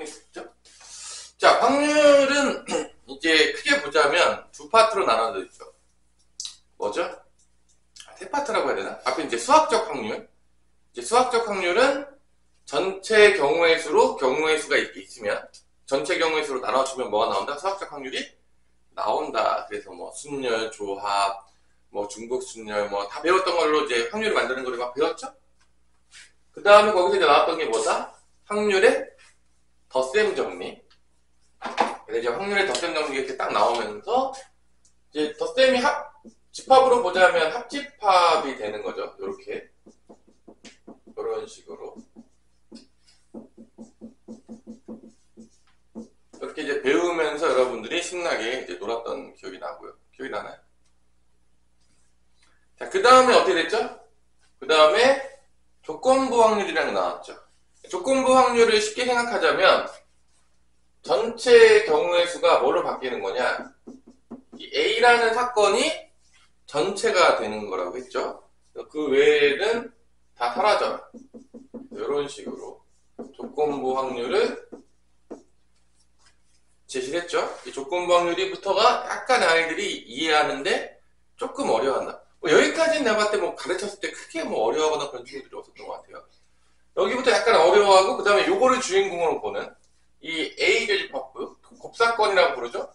확인했죠? 자, 확률은 이제 크게 보자면 두 파트로 나눠져 있죠. 뭐죠? 세 파트라고 해야 되나? 앞에 이제 수학적 확률. 이제 수학적 확률은 전체 경우의 수로 경우의 수가 있으면 전체 경우의 수로 나눠주면 뭐가 나온다? 수학적 확률이 나온다. 그래서 뭐 순열, 조합, 뭐 중복 순열, 뭐 다 배웠던 걸로 이제 확률을 만드는 걸 막 배웠죠? 그 다음에 거기서 이제 나왔던 게 뭐다? 확률의 덧셈 정리. 그래서 이제 확률의 덧셈 정리가 이렇게 딱 나오면서 이제 덧셈이 집합으로 보자면 합집합이 되는 거죠. 요렇게. 이런 식으로. 이렇게 이제 배우면서 여러분들이 신나게 이제 놀았던 기억이 나고요. 기억이 나나요? 자, 그 다음에 어떻게 됐죠? 그 다음에 조건부 확률이라는 게 나왔죠. 조건부 확률을 쉽게 생각하자면 전체 경우의 수가 뭐로 바뀌는 거냐? 이 A라는 사건이 전체가 되는 거라고 했죠. 그 외에는 다 사라져요. 이런 식으로 조건부 확률을 제시를 했죠. 이 조건부 확률이부터가 약간 아이들이 이해하는데 조금 어려웠나. 여기까지는 내가 봤을 때 뭐 가르쳤을 때 크게 뭐 어려워하거나 그런 친구들이 없었던 것 같아요. 여기부터 약간 어려워하고, 그 다음에 요거를 주인공으로 보는 이 A 결집합부, 곱사건이라고 부르죠.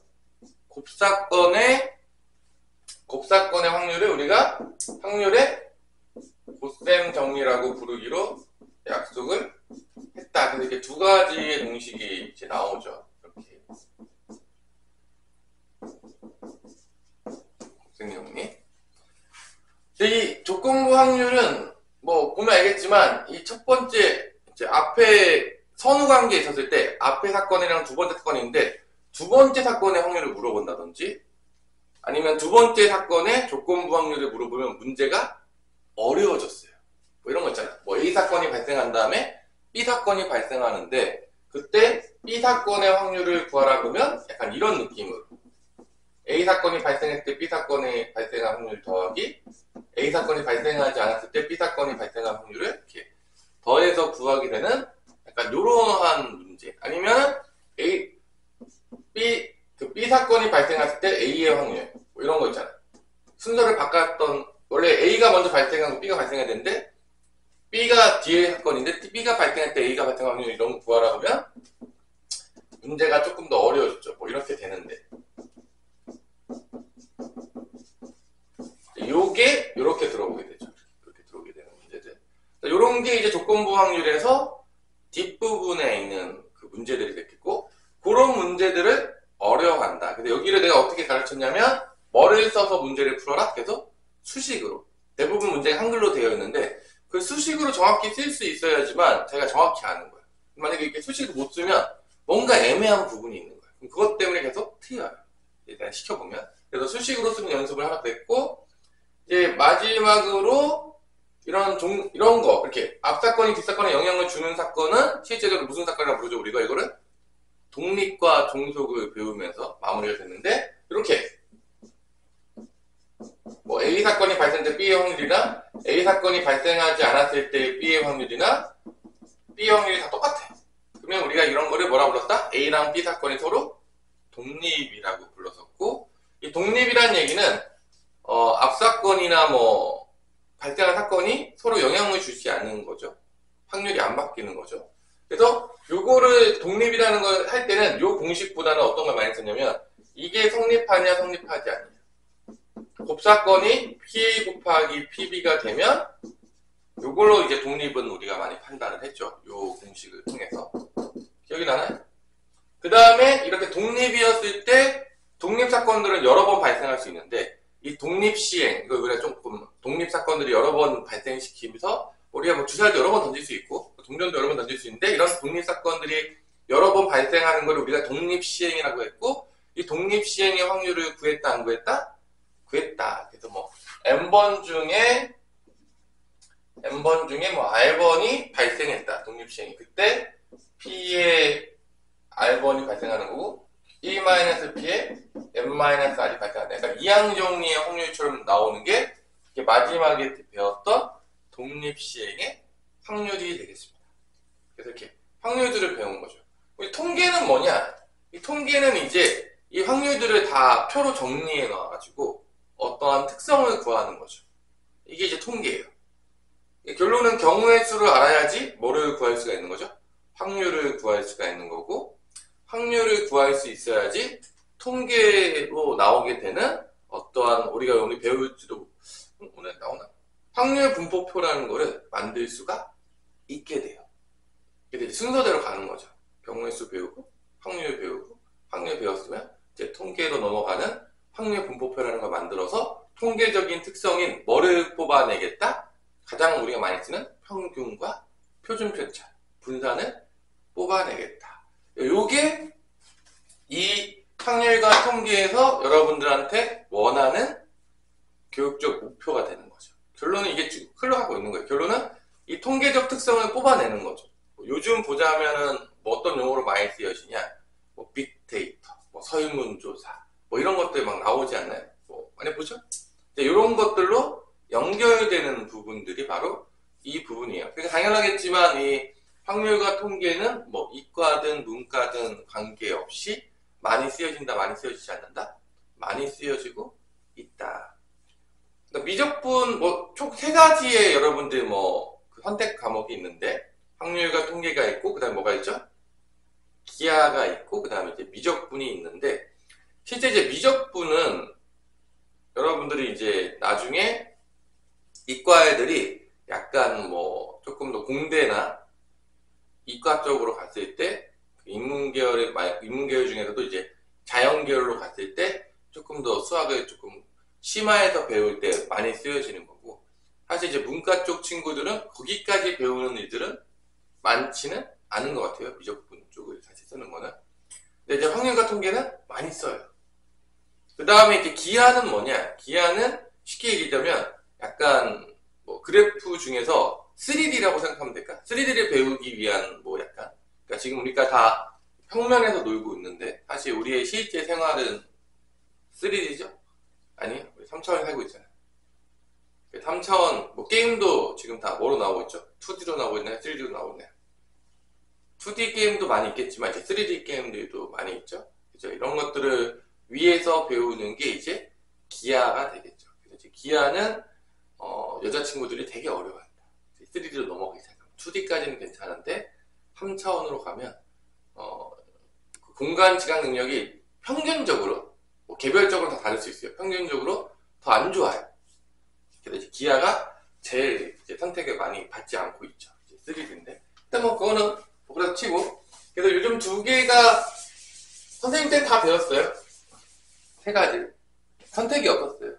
곱사건의 확률을 우리가 확률의 곱셈 정리라고 부르기로 약속을 했다. 그래서 이렇게 두 가지의 공식이 이제 나오죠. 이렇게 곱셈 정리. 이 조건부 확률은 뭐 보면 알겠지만 이 첫 번째 이제 앞에 선후 관계에 있었을 때 앞에 사건이랑 두 번째 사건인데 두 번째 사건의 확률을 물어본다든지 아니면 두 번째 사건의 조건부 확률을 물어보면 문제가 어려워졌어요. 뭐 이런 거 있잖아요. 뭐 A 사건이 발생한 다음에 B 사건이 발생하는데 그때 B 사건의 확률을 구하라 그러면 약간 이런 느낌으로 A 사건이 발생했을 때 B 사건이 발생한 확률 더하기 A 사건이 발생하지 않았을 때 B 사건이 발생한 확률을 이렇게 더해서 구하게 되는 약간 이러한 문제. 아니면 B 사건이 발생했을 때 A의 확률. 뭐 이런 거 있잖아요. 순서를 바꿨던, 원래 A가 먼저 발생하고 B가 발생해야 되는데, B가 뒤에 사건인데, B가 발생할 때 A가 발생한 확률 이런 거 구하라 하면, 문제가 조금 더 어려워졌죠. 뭐 이렇게 되는데. 요게, 요렇게 들어오게 되죠. 이렇게 들어오게 되는 문제들. 요런 게 이제 조건부 확률에서 뒷부분에 있는 그 문제들이 됐겠고, 그런 문제들을 어려워한다. 근데 여기를 내가 어떻게 가르쳤냐면, 뭐를 써서 문제를 풀어라? 계속 수식으로. 대부분 문제가 한글로 되어 있는데, 그 수식으로 정확히 쓸 수 있어야지만 제가 정확히 아는 거예요. 만약에 이렇게 수식을 못 쓰면 뭔가 애매한 부분이 있는 거예요. 그럼 그것 때문에 계속 틀려요. 일단 시켜보면. 그래서 수식으로 쓰는 연습을 하나 됐고, 이제 마지막으로 이런 거, 이렇게 앞사건이 뒷사건에 영향을 주는 사건은 실제적으로 무슨 사건이라고 부르죠? 우리가 이거를 독립과 종속을 배우면서 마무리가 됐는데, 이렇게 뭐 A 사건이 발생할 때 B의 확률이나 A 사건이 발생하지 않았을 때 B의 확률이나 B의 확률이 다 똑같아요. 그러면 우리가 이런 거를 뭐라고 불렀다? A랑 B 사건이 서로 독립이라고 불렀었고, 이 독립이란 얘기는 앞사건이나 뭐 발생한 사건이 서로 영향을 주지 않는 거죠. 확률이 안 바뀌는 거죠. 그래서 요거를 독립이라는 걸 할 때는 요 공식보다는 어떤 걸 많이 썼냐면 이게 성립하냐 성립하지 않냐. 곱사건이 PA 곱하기 PB가 되면 요걸로 이제 독립은 우리가 많이 판단을 했죠. 요 공식을 통해서. 기억이 나나요? 그 다음에 이렇게 독립이었을 때 독립사건들은 여러 번 발생할 수 있는데 이 독립시행, 이거 우리가 조금 독립사건들이 여러 번 발생시키면서 우리가 뭐 주사위도 여러 번 던질 수 있고 동전도 여러 번 던질 수 있는데 이런 독립사건들이 여러 번 발생하는 걸 우리가 독립시행이라고 했고 이 독립시행의 확률을 구했다 안 구했다? 구했다. 그래서 뭐 N번 중에 뭐 R번이 발생했다. 독립시행이. 그때 P의 R번이 발생하는 거고 E-P의 N-R이 발생한다. 약간 이항정리의 확률처럼 나오는 게 마지막에 배웠던 독립시행의 확률이 되겠습니다. 그래서 이렇게 확률들을 배운 거죠. 우리 통계는 뭐냐? 이 통계는 이제 이 확률들을 다 표로 정리해 놔가지고 어떠한 특성을 구하는 거죠. 이게 이제 통계예요. 결론은 경우의 수를 알아야지 뭐를 구할 수가 있는 거죠? 확률을 구할 수가 있는 거고, 확률을 구할 수 있어야지 통계로 나오게 되는 어떠한 우리가 오늘 배울지도 오늘 나오나? 확률 분포표라는 거를 만들 수가 있게 돼요. 이제 순서대로 가는 거죠. 경우의 수 배우고, 확률 배우고, 확률 배웠으면 이제 통계로 넘어가는 확률 분포표라는 걸 만들어서 통계적인 특성인 뭐를 뽑아내겠다? 가장 우리가 많이 쓰는 평균과 표준 편차, 분산을 뽑아내겠다. 요게 이 확률과 통계에서 여러분들한테 원하는 교육적 목표가 되는 거죠. 결론은 이게 쭉 흘러가고 있는 거예요. 결론은 이 통계적 특성을 뽑아내는 거죠. 요즘 보자면은 뭐 어떤 용어로 많이 쓰여지냐, 뭐 빅데이터, 뭐 설문조사, 뭐 이런 것들 막 나오지 않나요? 뭐 많이 보죠? 이런 것들로 연결되는 부분들이 바로 이 부분이에요. 그러니까 당연하겠지만 이 확률과 통계는 뭐 이과든 문과든 관계없이 많이 쓰여진다, 많이 쓰여지지 않는다? 많이 쓰여지고 있다. 그러니까 미적분 뭐 총 3가지의 여러분들 뭐 그 선택 과목이 있는데 확률과 통계가 있고 그 다음에 뭐가 있죠? 기하가 있고 그 다음에 이제 미적분이 있는데 실제 이제 미적분은 여러분들이 이제 나중에 이과 애들이 약간 뭐 조금 더 공대나 이과 쪽으로 갔을 때 인문계열 중에서도 이제 자연계열로 갔을 때 조금 더 수학을 조금 심화해서 배울 때 많이 쓰여지는 거고, 사실 이제 문과 쪽 친구들은 거기까지 배우는 일들은 많지는 않은 것 같아요. 미적분 쪽을 사실 쓰는 거는. 근데 이제 확률과 통계는 많이 써요. 그 다음에 이제 기하는 뭐냐? 기하는 쉽게 얘기하자면 약간 뭐 그래프 중에서 3D라고 생각하면 될까? 3D를 배우기 위한 뭐 약간, 그러니까 지금 우리가 다 평면에서 놀고 있는데 사실 우리의 실제 생활은 3D죠? 아니, 우리 3차원에 살고 있잖아요. 3차원, 뭐 게임도 지금 다 뭐로 나오고 있죠? 2D로 나오고 있나요? 3D로 나오고 있나요? 2D 게임도 많이 있겠지만 이제 3D 게임들도 많이 있죠? 그죠? 이런 것들을 위에서 배우는 게 이제 기하가 되겠죠. 그래서 이제 기하는 여자친구들이 되게 어려워한다. 3D로 넘어가기 시작하면 2D까지는 괜찮은데 3차원으로 가면 공간 지각 능력이 평균적으로 뭐 개별적으로 다 다를 수 있어요. 평균적으로 더 안 좋아요. 그래서 이제 기하가 제일 이제 선택을 많이 받지 않고 있죠. 3D인데 일단 뭐 그거는 그래서 치고, 그래서 요즘 2개가 선생님 때는 다 배웠어요. 3가지 선택이 없었어요.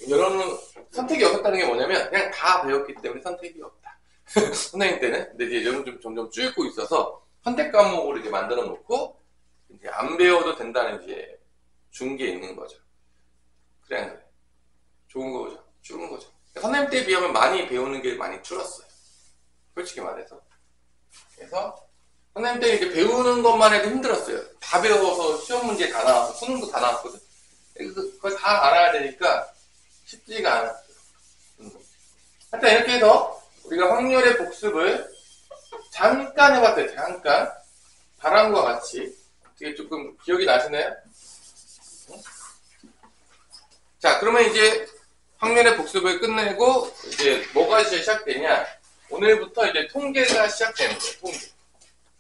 여러분 선택이 없었다는 게 뭐냐면 그냥 다 배웠기 때문에 선택이 없다. 선생님 때는. 근데 이제 요즘 좀 점점 줄고 있어서 선택 과목으로 이제 만들어 놓고 이제 안 배워도 된다는 이제 준 게 있는 거죠. 그래 안 그래? 좋은 거죠. 줄은 거죠. 선생님 때에 비하면 많이 배우는 게 많이 줄었어요. 솔직히 말해서. 그래서 선생님 때 이제 배우는 것만 해도 힘들었어요. 다 배워서 시험 문제 다 나와서 수능도 다 나왔거든. 그걸 다 알아야 되니까 쉽지가 않았어요. 하여튼 이렇게 해서 우리가 확률의 복습을 잠깐 해봤어요. 잠깐. 바람과 같이. 되게 조금 기억이 나시나요? 자, 그러면 이제 확률의 복습을 끝내고 이제 뭐가 이제 시작되냐? 오늘부터 이제 통계가 시작되는 거예요. 통계.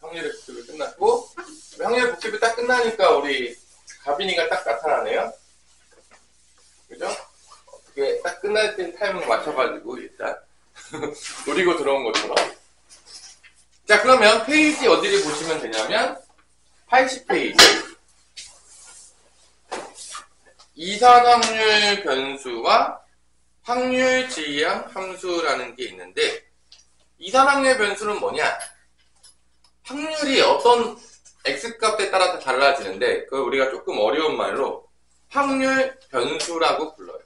확률의 복습이 끝났고, 확률의 복습이 딱 끝나니까 우리 가빈이가 딱 나타나네요. 그죠? 어떻게 딱 끝날 때 타이밍 맞춰가지고 일단 노리고 들어온 것처럼. 자, 그러면 페이지 어디를 보시면 되냐면 80페이지. 이산확률 변수와 확률 지향 함수라는 게 있는데, 이산확률 변수는 뭐냐? 확률이 어떤 x값에 따라서 달라지는데 그걸 우리가 조금 어려운 말로 확률 변수라고 불러요.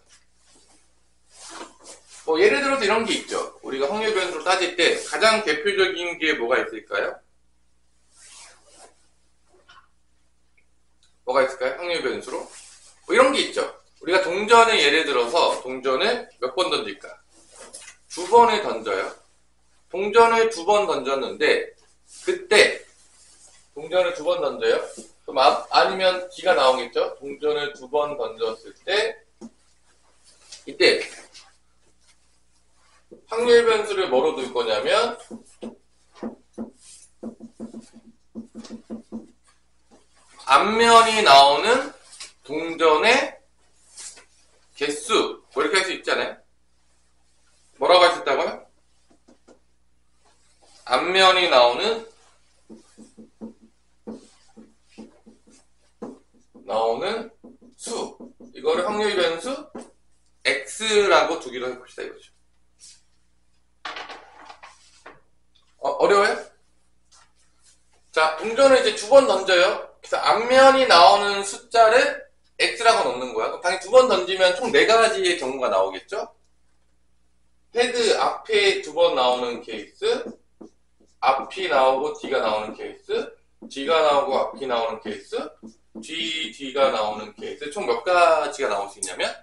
뭐 예를 들어서 이런 게 있죠. 우리가 확률 변수로 따질 때 가장 대표적인 게 뭐가 있을까요? 뭐가 있을까요? 확률 변수로? 뭐 이런 게 있죠. 우리가 동전을 예를 들어서 동전을 몇 번 던질까? 2번을 던져요. 동전을 2번 던졌는데 그때 동전을 2번 던져요. 그럼 아니면 D가 나오겠죠? 동전을 2번 던졌을 때 이때 확률 변수를 뭐로 둘 거냐면 앞면이 나오는 동전의 개수 뭐 이렇게 할 수 있잖아요. 뭐라고 할 수 있다고요? 앞면이 나오는 수 이거를 확률 변수 x라고 두기로 해봅시다 이거죠. 어려워요? 자, 동전을 이제 2번 던져요. 그래서 앞면이 나오는 숫자를 x라고 넣는 거야. 그럼 당연히 2번 던지면 총 4가지의 경우가 나오겠죠? 헤드 앞에 2번 나오는 케이스, 앞이 나오고 D가 나오는 케이스, D가 나오고 앞이 나오는 케이스, D가 나오는 케이스, 총 몇 가지가 나올 수 있냐면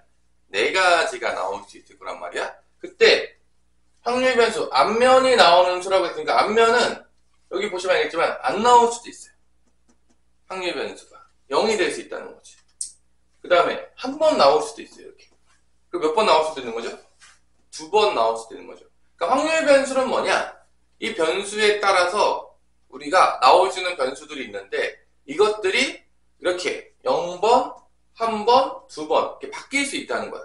4가지가 나올 수 있을 거란 말이야. 그때 확률 변수, 앞면이 나오는 수라고 했으니까 앞면은 여기 보시면 알겠지만 안 나올 수도 있어요. 확률 변수가 0이 될 수 있다는 거지. 그 다음에 한 번 나올 수도 있어요. 이렇게. 그리고 몇 번 나올 수도 있는 거죠? 2번 나올 수도 있는 거죠. 그러니까 확률 변수는 뭐냐? 이 변수에 따라서 우리가 나올 수 있는 변수들이 있는데 이것들이 이렇게 0번, 1번, 2번 이렇게 바뀔 수 있다는 거야.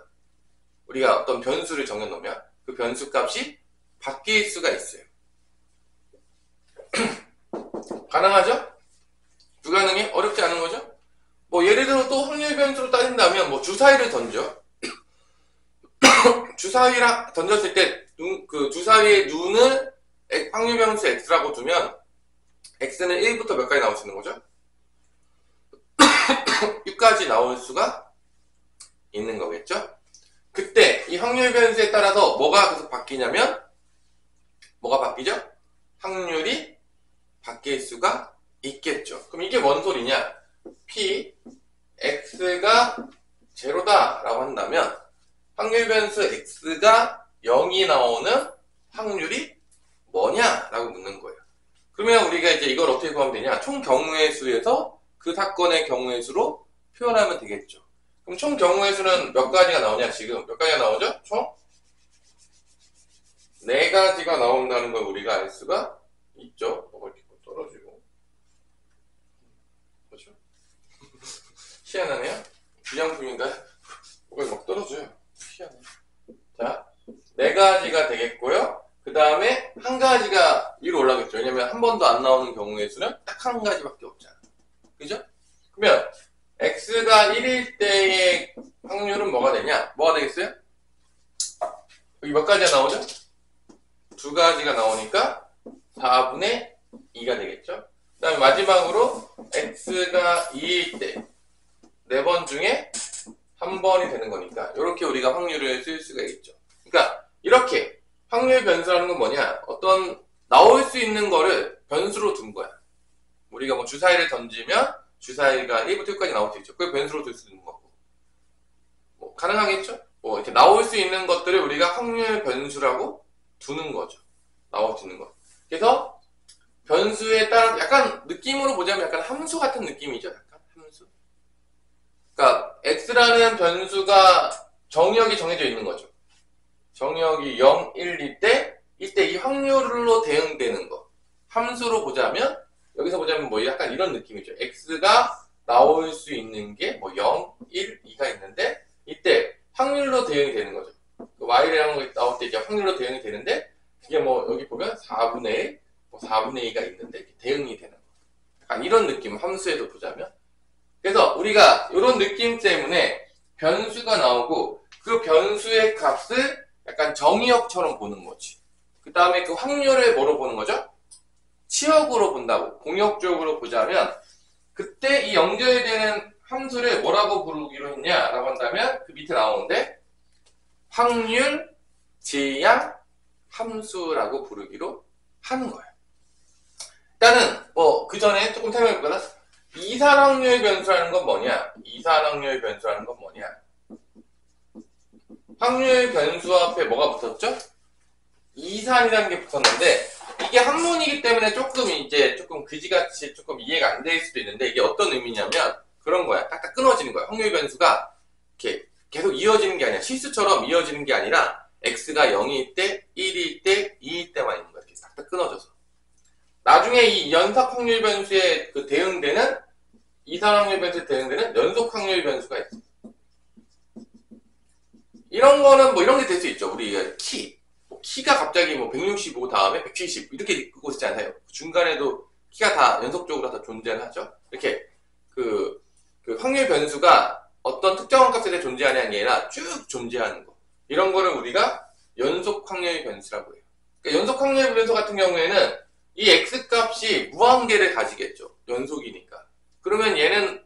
우리가 어떤 변수를 정해놓으면 그 변수 값이 바뀔 수가 있어요. 가능하죠? 불가능해? 어렵지 않은 거죠? 뭐 예를 들어 또 확률 변수로 따진다면 뭐 주사위를 던져. 주사위랑 던졌을 때 그 주사위의 눈을 확률 변수 x라고 두면 x는 1부터 몇 가지 나올 수 있는 거죠? 6까지 나올 수가 있는 거겠죠? 그때 이 확률 변수에 따라서 뭐가 계속 바뀌냐면 뭐가 바뀌죠? 확률이 바뀔 수가 있겠죠. 그럼 이게 뭔 소리냐? p x가 0다 라고 한다면 확률 변수 x가 0이 나오는 확률이 뭐냐? 라고 묻는 거예요. 그러면 우리가 이제 이걸 어떻게 구하면 되냐? 총 경우의 수에서 그 사건의 경우의 수로 표현하면 되겠죠. 그럼 총 경우의 수는 몇 가지가 나오냐? 지금 몇 가지가 나오죠? 총 4가지가 나온다는 걸 우리가 알 수가 있죠. 뭐가 이렇게 떨어지고. 그렇죠? 희한하네요. 불량품인가요? 뭐가 막 떨어져요. 희한해. 자, 4가지가 되겠고요. 그 다음에 한 가지가 위로 올라가겠죠. 왜냐면 한 번도 안 나오는 경우의 수는 딱 한 가지밖에 없잖아. 그죠? 그러면 x가 1일 때의 확률은 뭐가 되냐? 뭐가 되겠어요? 여기 몇 가지가 나오죠? 2가지가 나오니까 4분의 2가 되겠죠? 그 다음에 마지막으로 x가 2일 때 4번 중에 한 번이 되는 거니까 이렇게 우리가 확률을 쓸 수가 있죠. 그러니까 이렇게 확률 변수라는 건 뭐냐? 어떤 나올 수 있는 거를 변수로 둔 거야. 우리가 뭐 주사위를 던지면 주사위가 1부터 6까지 나올 수 있죠. 그걸 변수로 둘 수 있는 거고. 뭐 가능하겠죠? 뭐 이렇게 나올 수 있는 것들을 우리가 확률 변수라고 두는 거죠. 나올 수 있는 거. 그래서 변수에 따라 약간 느낌으로 보자면 약간 함수 같은 느낌이죠. 약간 함수. 그러니까 x라는 변수가 정의역이 정해져 있는 거죠. 정의역이 0, 1일 때 이때 이 확률로 대응되는 거. 함수로 보자면 여기서 보자면 뭐 약간 이런 느낌이죠. x가 나올 수 있는 게 뭐 0, 1, 2가 있는데 이때 확률로 대응이 되는 거죠. 그 y라는 거 나올 때 이제 확률로 대응이 되는데 그게 뭐 여기 보면 4분의 1, 뭐 4분의 2가 있는데 대응이 되는 거. 약간 이런 느낌 함수에도 보자면. 그래서 우리가 이런 느낌 때문에 변수가 나오고 그 변수의 값을 약간 정의역처럼 보는 거지. 그 다음에 그 확률을 뭐로 보는 거죠? 치역으로 본다고. 공역적으로 보자면 그때 이 연결되는 함수를 뭐라고 부르기로 했냐라고 한다면 그 밑에 나오는데 확률 제약 함수라고 부르기로 하는 거예요. 일단은 뭐 그 전에 조금 설명해볼까요? 이산확률 변수라는 건 뭐냐? 이산확률 변수라는 건 뭐냐? 확률 변수 앞에 뭐가 붙었죠? 이산이라는 게 붙었는데 이게 한문이기 때문에 조금 그지같이 조금 이해가 안 될 수도 있는데 이게 어떤 의미냐면 그런 거야. 딱딱 끊어지는 거야. 확률 변수가 이렇게 계속 이어지는 게 아니라 실수처럼 이어지는 게 아니라 x가 0일 때, 1일 때, 2일 때만 있는 거야. 이렇게 딱딱 끊어져서. 나중에 이 연속 확률 변수에 그 대응되는 이산 확률 변수에 대응되는 연속 확률 변수가 있어. 이런 거는 뭐 이런 게 될 수 있죠. 우리 키가 갑자기 뭐 165 다음에 170 이렇게 읽고 있지 않아요. 중간에도 키가 다 연속적으로 다 존재를 하죠. 이렇게 그 확률 변수가 어떤 특정한 값에 존재하는 게 아니라 쭉 존재하는 거. 이런 거를 우리가 연속 확률 변수라고 해요. 그러니까 연속 확률 변수 같은 경우에는 이 x 값이 무한계를 가지겠죠. 연속이니까. 그러면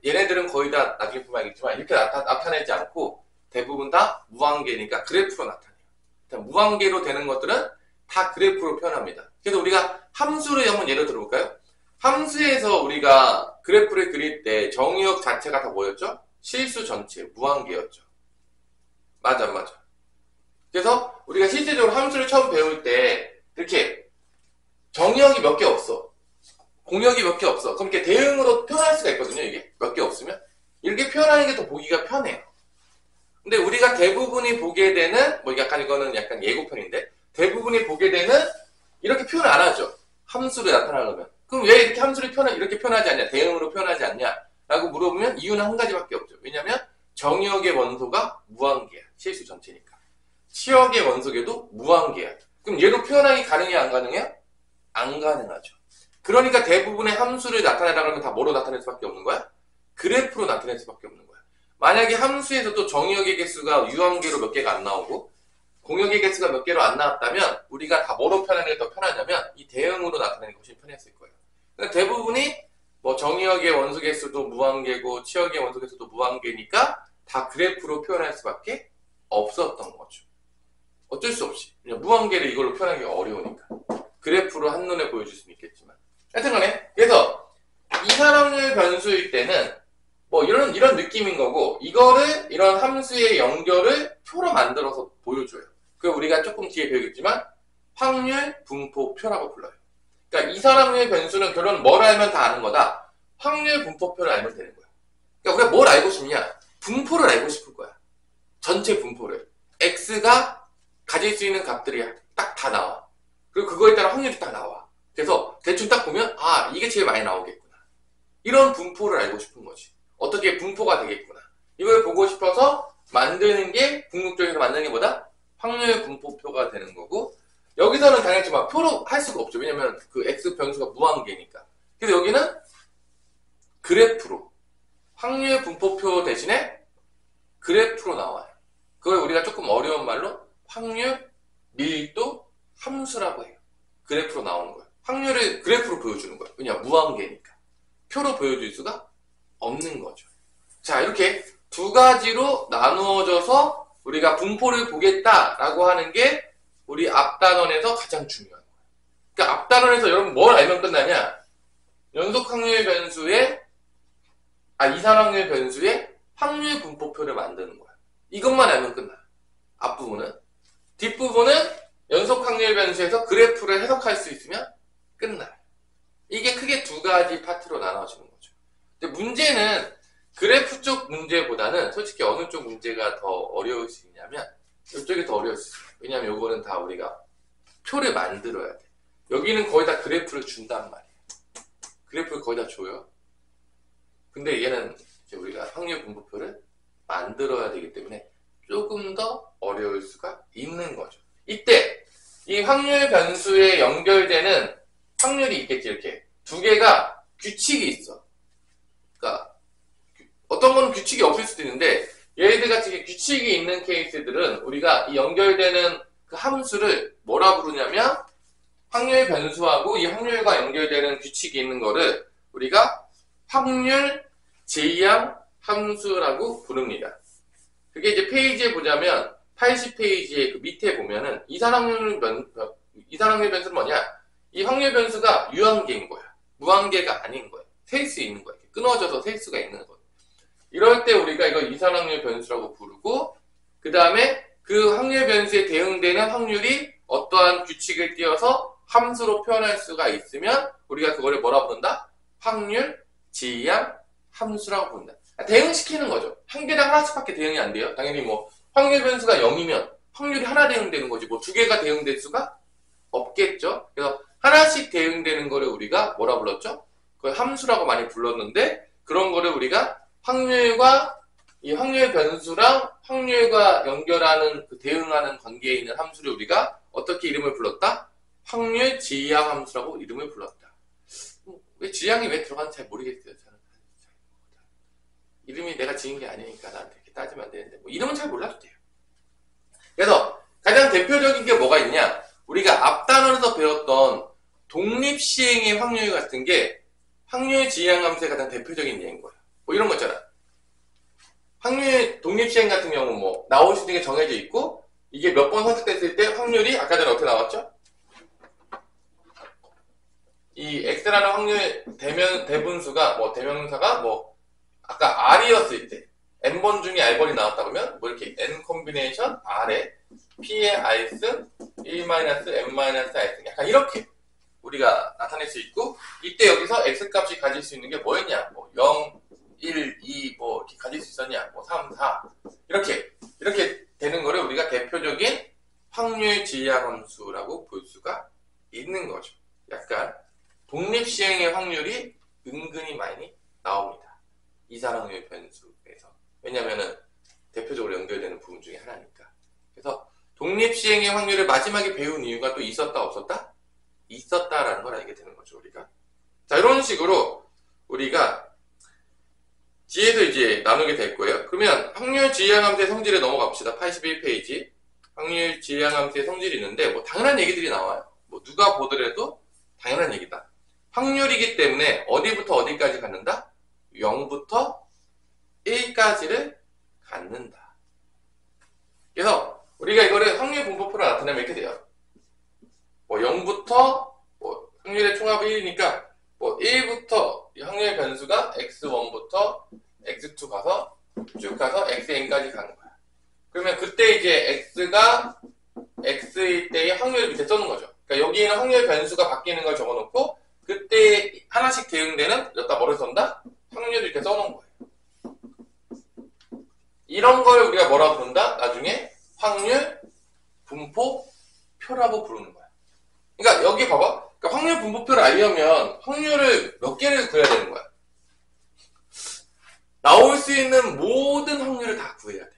얘네들은 거의 다 나중에 보면 알겠지만 이렇게 나타내지 않고 대부분 다 무한계니까 그래프로 나타내요. 무한계로 되는 것들은 다 그래프로 표현합니다. 그래서 우리가 함수를 한번 예를 들어볼까요? 함수에서 우리가 그래프를 그릴 때 정의역 자체가 다 뭐였죠? 실수 전체, 무한계였죠. 맞아. 그래서 우리가 실제적으로 함수를 처음 배울 때 이렇게 정의역이 몇 개 없어. 공역이 몇 개 없어. 그럼 이렇게 대응으로 표현할 수가 있거든요. 이게 몇 개 없으면. 이렇게 표현하는 게 더 보기가 편해요. 근데 우리가 대부분이 보게 되는 약간 이거는 약간 예고편인데 대부분이 보게 되는 이렇게 표현 안 하죠. 함수를 나타내려면. 그럼 왜 이렇게 함수를 이렇게 표현하지 않냐? 대응으로 표현하지 않냐? 라고 물어보면 이유는 한 가지밖에 없죠. 왜냐면 정의역의 원소가 무한계야. 실수 전체니까. 치역의 원소계도 무한계야. 그럼 얘로 표현하기 가능해요? 안 가능해요? 안 가능하죠. 그러니까 대부분의 함수를 나타내라 그러면 다 뭐로 나타낼 수밖에 없는 거야? 그래프로 나타낼 수밖에 없는 거야. 만약에 함수에서도 정의역의 개수가 유한계로 몇 개가 안 나오고 공역의 개수가 몇 개로 안 나왔다면 우리가 다 뭐로 표현하는 게 더 편하냐면 이 대응으로 나타내는 것이 편했을 거예요. 그러니까 대부분이 뭐 정의역의 원소 개수도 무한계고 치역의 원소 개수도 무한계니까 다 그래프로 표현할 수밖에 없었던 거죠. 어쩔 수 없이. 그냥 무한계를 이걸로 표현하기가 어려우니까. 그래프로 한눈에 보여줄 수는 있겠지만. 하여튼간에 그래서 이산확률 변수일 때는 뭐 이런 느낌인 거고 이런 함수의 연결을 표로 만들어서 보여줘요. 그 우리가 조금 뒤에 배우겠지만 확률 분포표라고 불러요. 그러니까 이산확률 변수는 결론 뭘 알면 다 아는 거다. 확률 분포표를 알면 되는 거야. 그러니까 우리가 뭘 알고 싶냐? 분포를 알고 싶을 거야. 전체 분포를. x가 가질 수 있는 값들이 딱 다 나와. 그리고 그거에 따라 확률이 딱 나와. 그래서 대충 딱 보면 이게 제일 많이 나오겠구나. 이런 분포를 알고 싶은 거지. 어떻게 분포가 되겠구나. 이걸 보고 싶어서 만드는 게 궁극적으로 만드는 게 뭐다? 확률 분포표가 되는 거고 여기서는 당연히 막 표로 할 수가 없죠. 왜냐면 그 x 변수가 무한계니까. 그래서 여기는 그래프로 확률 분포표 대신에 그래프로 나와요. 그걸 우리가 조금 어려운 말로 확률 밀도 함수라고 해요. 그래프로 나오는 거예요. 확률을 그래프로 보여주는 거예요. 왜냐면 무한계니까. 표로 보여줄 수가 없는 거죠. 자, 이렇게 두 가지로 나누어져서 우리가 분포를 보겠다라고 하는 게 우리 앞단원에서 가장 중요한 거예요. 그러니까 앞단원에서 여러분 뭘 알면 끝나냐? 연속확률 변수의 이산확률 변수의 확률 분포표를 만드는 거야. 이것만 알면 끝나. 앞부분은. 뒷부분은 연속확률 변수에서 그래프를 해석할 수 있으면 끝나요. 이게 크게 두 가지 파트로 나눠지는 거죠. 근데 문제는 그래프 쪽 문제보다는 솔직히 어느 쪽 문제가 더 어려울 수 있냐면 이쪽이 더 어려울 수 있어요. 왜냐면 요거는 다 우리가 표를 만들어야 돼. 여기는 거의 다 그래프를 준단 말이에요. 그래프를 거의 다 줘요. 근데 얘는 이제 우리가 확률 분포표를 만들어야 되기 때문에 조금 더 어려울 수가 있는 거죠. 이때 이 확률 변수에 연결되는 확률이 있겠지. 이렇게 두 개가 규칙이 있어. 그러니까 어떤 거는 규칙이 없을 수도 있는데 얘들 같이 규칙이 있는 케이스들은 우리가 이 연결되는 그 함수를 뭐라 부르냐면 확률 변수하고 이 확률과 연결되는 규칙이 있는 거를 우리가 확률 제이항 함수라고 부릅니다. 그게 이제 페이지에 보자면 80페이지에 그 밑에 보면은 이산확률 변수는 뭐냐? 이 확률 변수가 유한계인 거야. 무한계가 아닌 거야. 셀 수 있는 거야. 끊어져서 셀 수가 있는 거야. 이럴 때 우리가 이걸 이산확률 변수라고 부르고 그 다음에 그 확률 변수에 대응되는 확률이 어떠한 규칙을 띄어서 함수로 표현할 수가 있으면 우리가 그거를 뭐라 부른다? 확률 지향 함수라고 부른다. 대응시키는 거죠. 한 개당 하나씩밖에 대응이 안 돼요. 당연히 뭐 확률 변수가 0이면 확률이 하나 대응되는 거지 뭐 두 개가 대응될 수가 없겠죠. 그래서 하나씩 대응되는 거를 우리가 뭐라 불렀죠? 그 함수라고 많이 불렀는데 그런 거를 우리가 확률과 이 확률 변수랑 확률과 연결하는 그 대응하는 관계에 있는 함수를 우리가 어떻게 이름을 불렀다? 확률 지향 함수라고 이름을 불렀다. 왜 지향이 왜 들어가는지 잘 모르겠어요. 저는. 이름이 내가 지은 게 아니니까 나한테 이렇게 따지면 안 되는데 뭐 이름은 잘 몰라도 돼요. 그래서 가장 대표적인 게 뭐가 있냐? 우리가 앞 단원에서 배웠던 독립시행의 확률 같은 게 확률 지향 함수의 가장 대표적인 예인 거야. 뭐 이런 거 있잖아. 확률 독립시행 같은 경우 뭐 나올 수 있는 게 정해져 있고 이게 몇 번 선택됐을 때 확률이 아까 전에 어떻게 나왔죠? 이 x라는 확률 대분수가 뭐 대명사가 뭐 아까 r이었을 때 n번 중에 r번이 나왔다 그러면 뭐 이렇게 n 콤비네이션 r에 p의 r승 1-n-r승 약간 이렇게 우리가 나타낼 수 있고 이때 여기서 x 값이 가질 수 있는 게 뭐였냐? 뭐 0, 1, 2 뭐 이렇게 가질 수 있었냐? 뭐 3, 4 이렇게 되는 거를 우리가 대표적인 확률 지향 함수라고 볼 수가 있는 거죠. 약간 독립시행의 확률이 은근히 많이 나옵니다. 이산확률 변수에서. 왜냐면은 대표적으로 연결되는 부분 중에 하나니까. 그래서 독립시행의 확률을 마지막에 배운 이유가 또 있었다 없었다? 있었다라는 걸 알게 되는 거죠, 우리가. 자, 이런 식으로 우리가 뒤에서 이제 나누게 될 거예요. 그러면 확률 지향 함수의 성질에 넘어갑시다. 81페이지. 확률 지향 함수의 성질이 있는데 뭐 당연한 얘기들이 나와요. 뭐 누가 보더라도 당연한 얘기다. 확률이기 때문에 어디부터 어디까지 갖는다? 0부터 1까지를 갖는다. 그래서 우리가 이거를 확률 분포표로 나타내면 이렇게 돼요. 뭐 0부터 뭐 확률의 총합이 1이니까 뭐 1부터 확률 변수가 x1부터 x2 가서 쭉 가서 xn까지 가는 거야. 그러면 그때 이제 x가 x일 때의 확률을 밑에 써는 거죠. 그러니까 여기에는 확률 변수가 바뀌는 걸 적어놓고 그때 하나씩 대응되는 여기다 뭐를 쓴다? 확률을 이렇게 써놓은 거예요. 이런 걸 우리가 뭐라고 부른다? 나중에 확률 분포표라고 부르는 거야. 그러니까 여기 봐봐. 그러니까 확률 분포표를 알려면 확률을 몇 개를 구해야 되는 거야. 나올 수 있는 모든 확률을 다 구해야 돼요.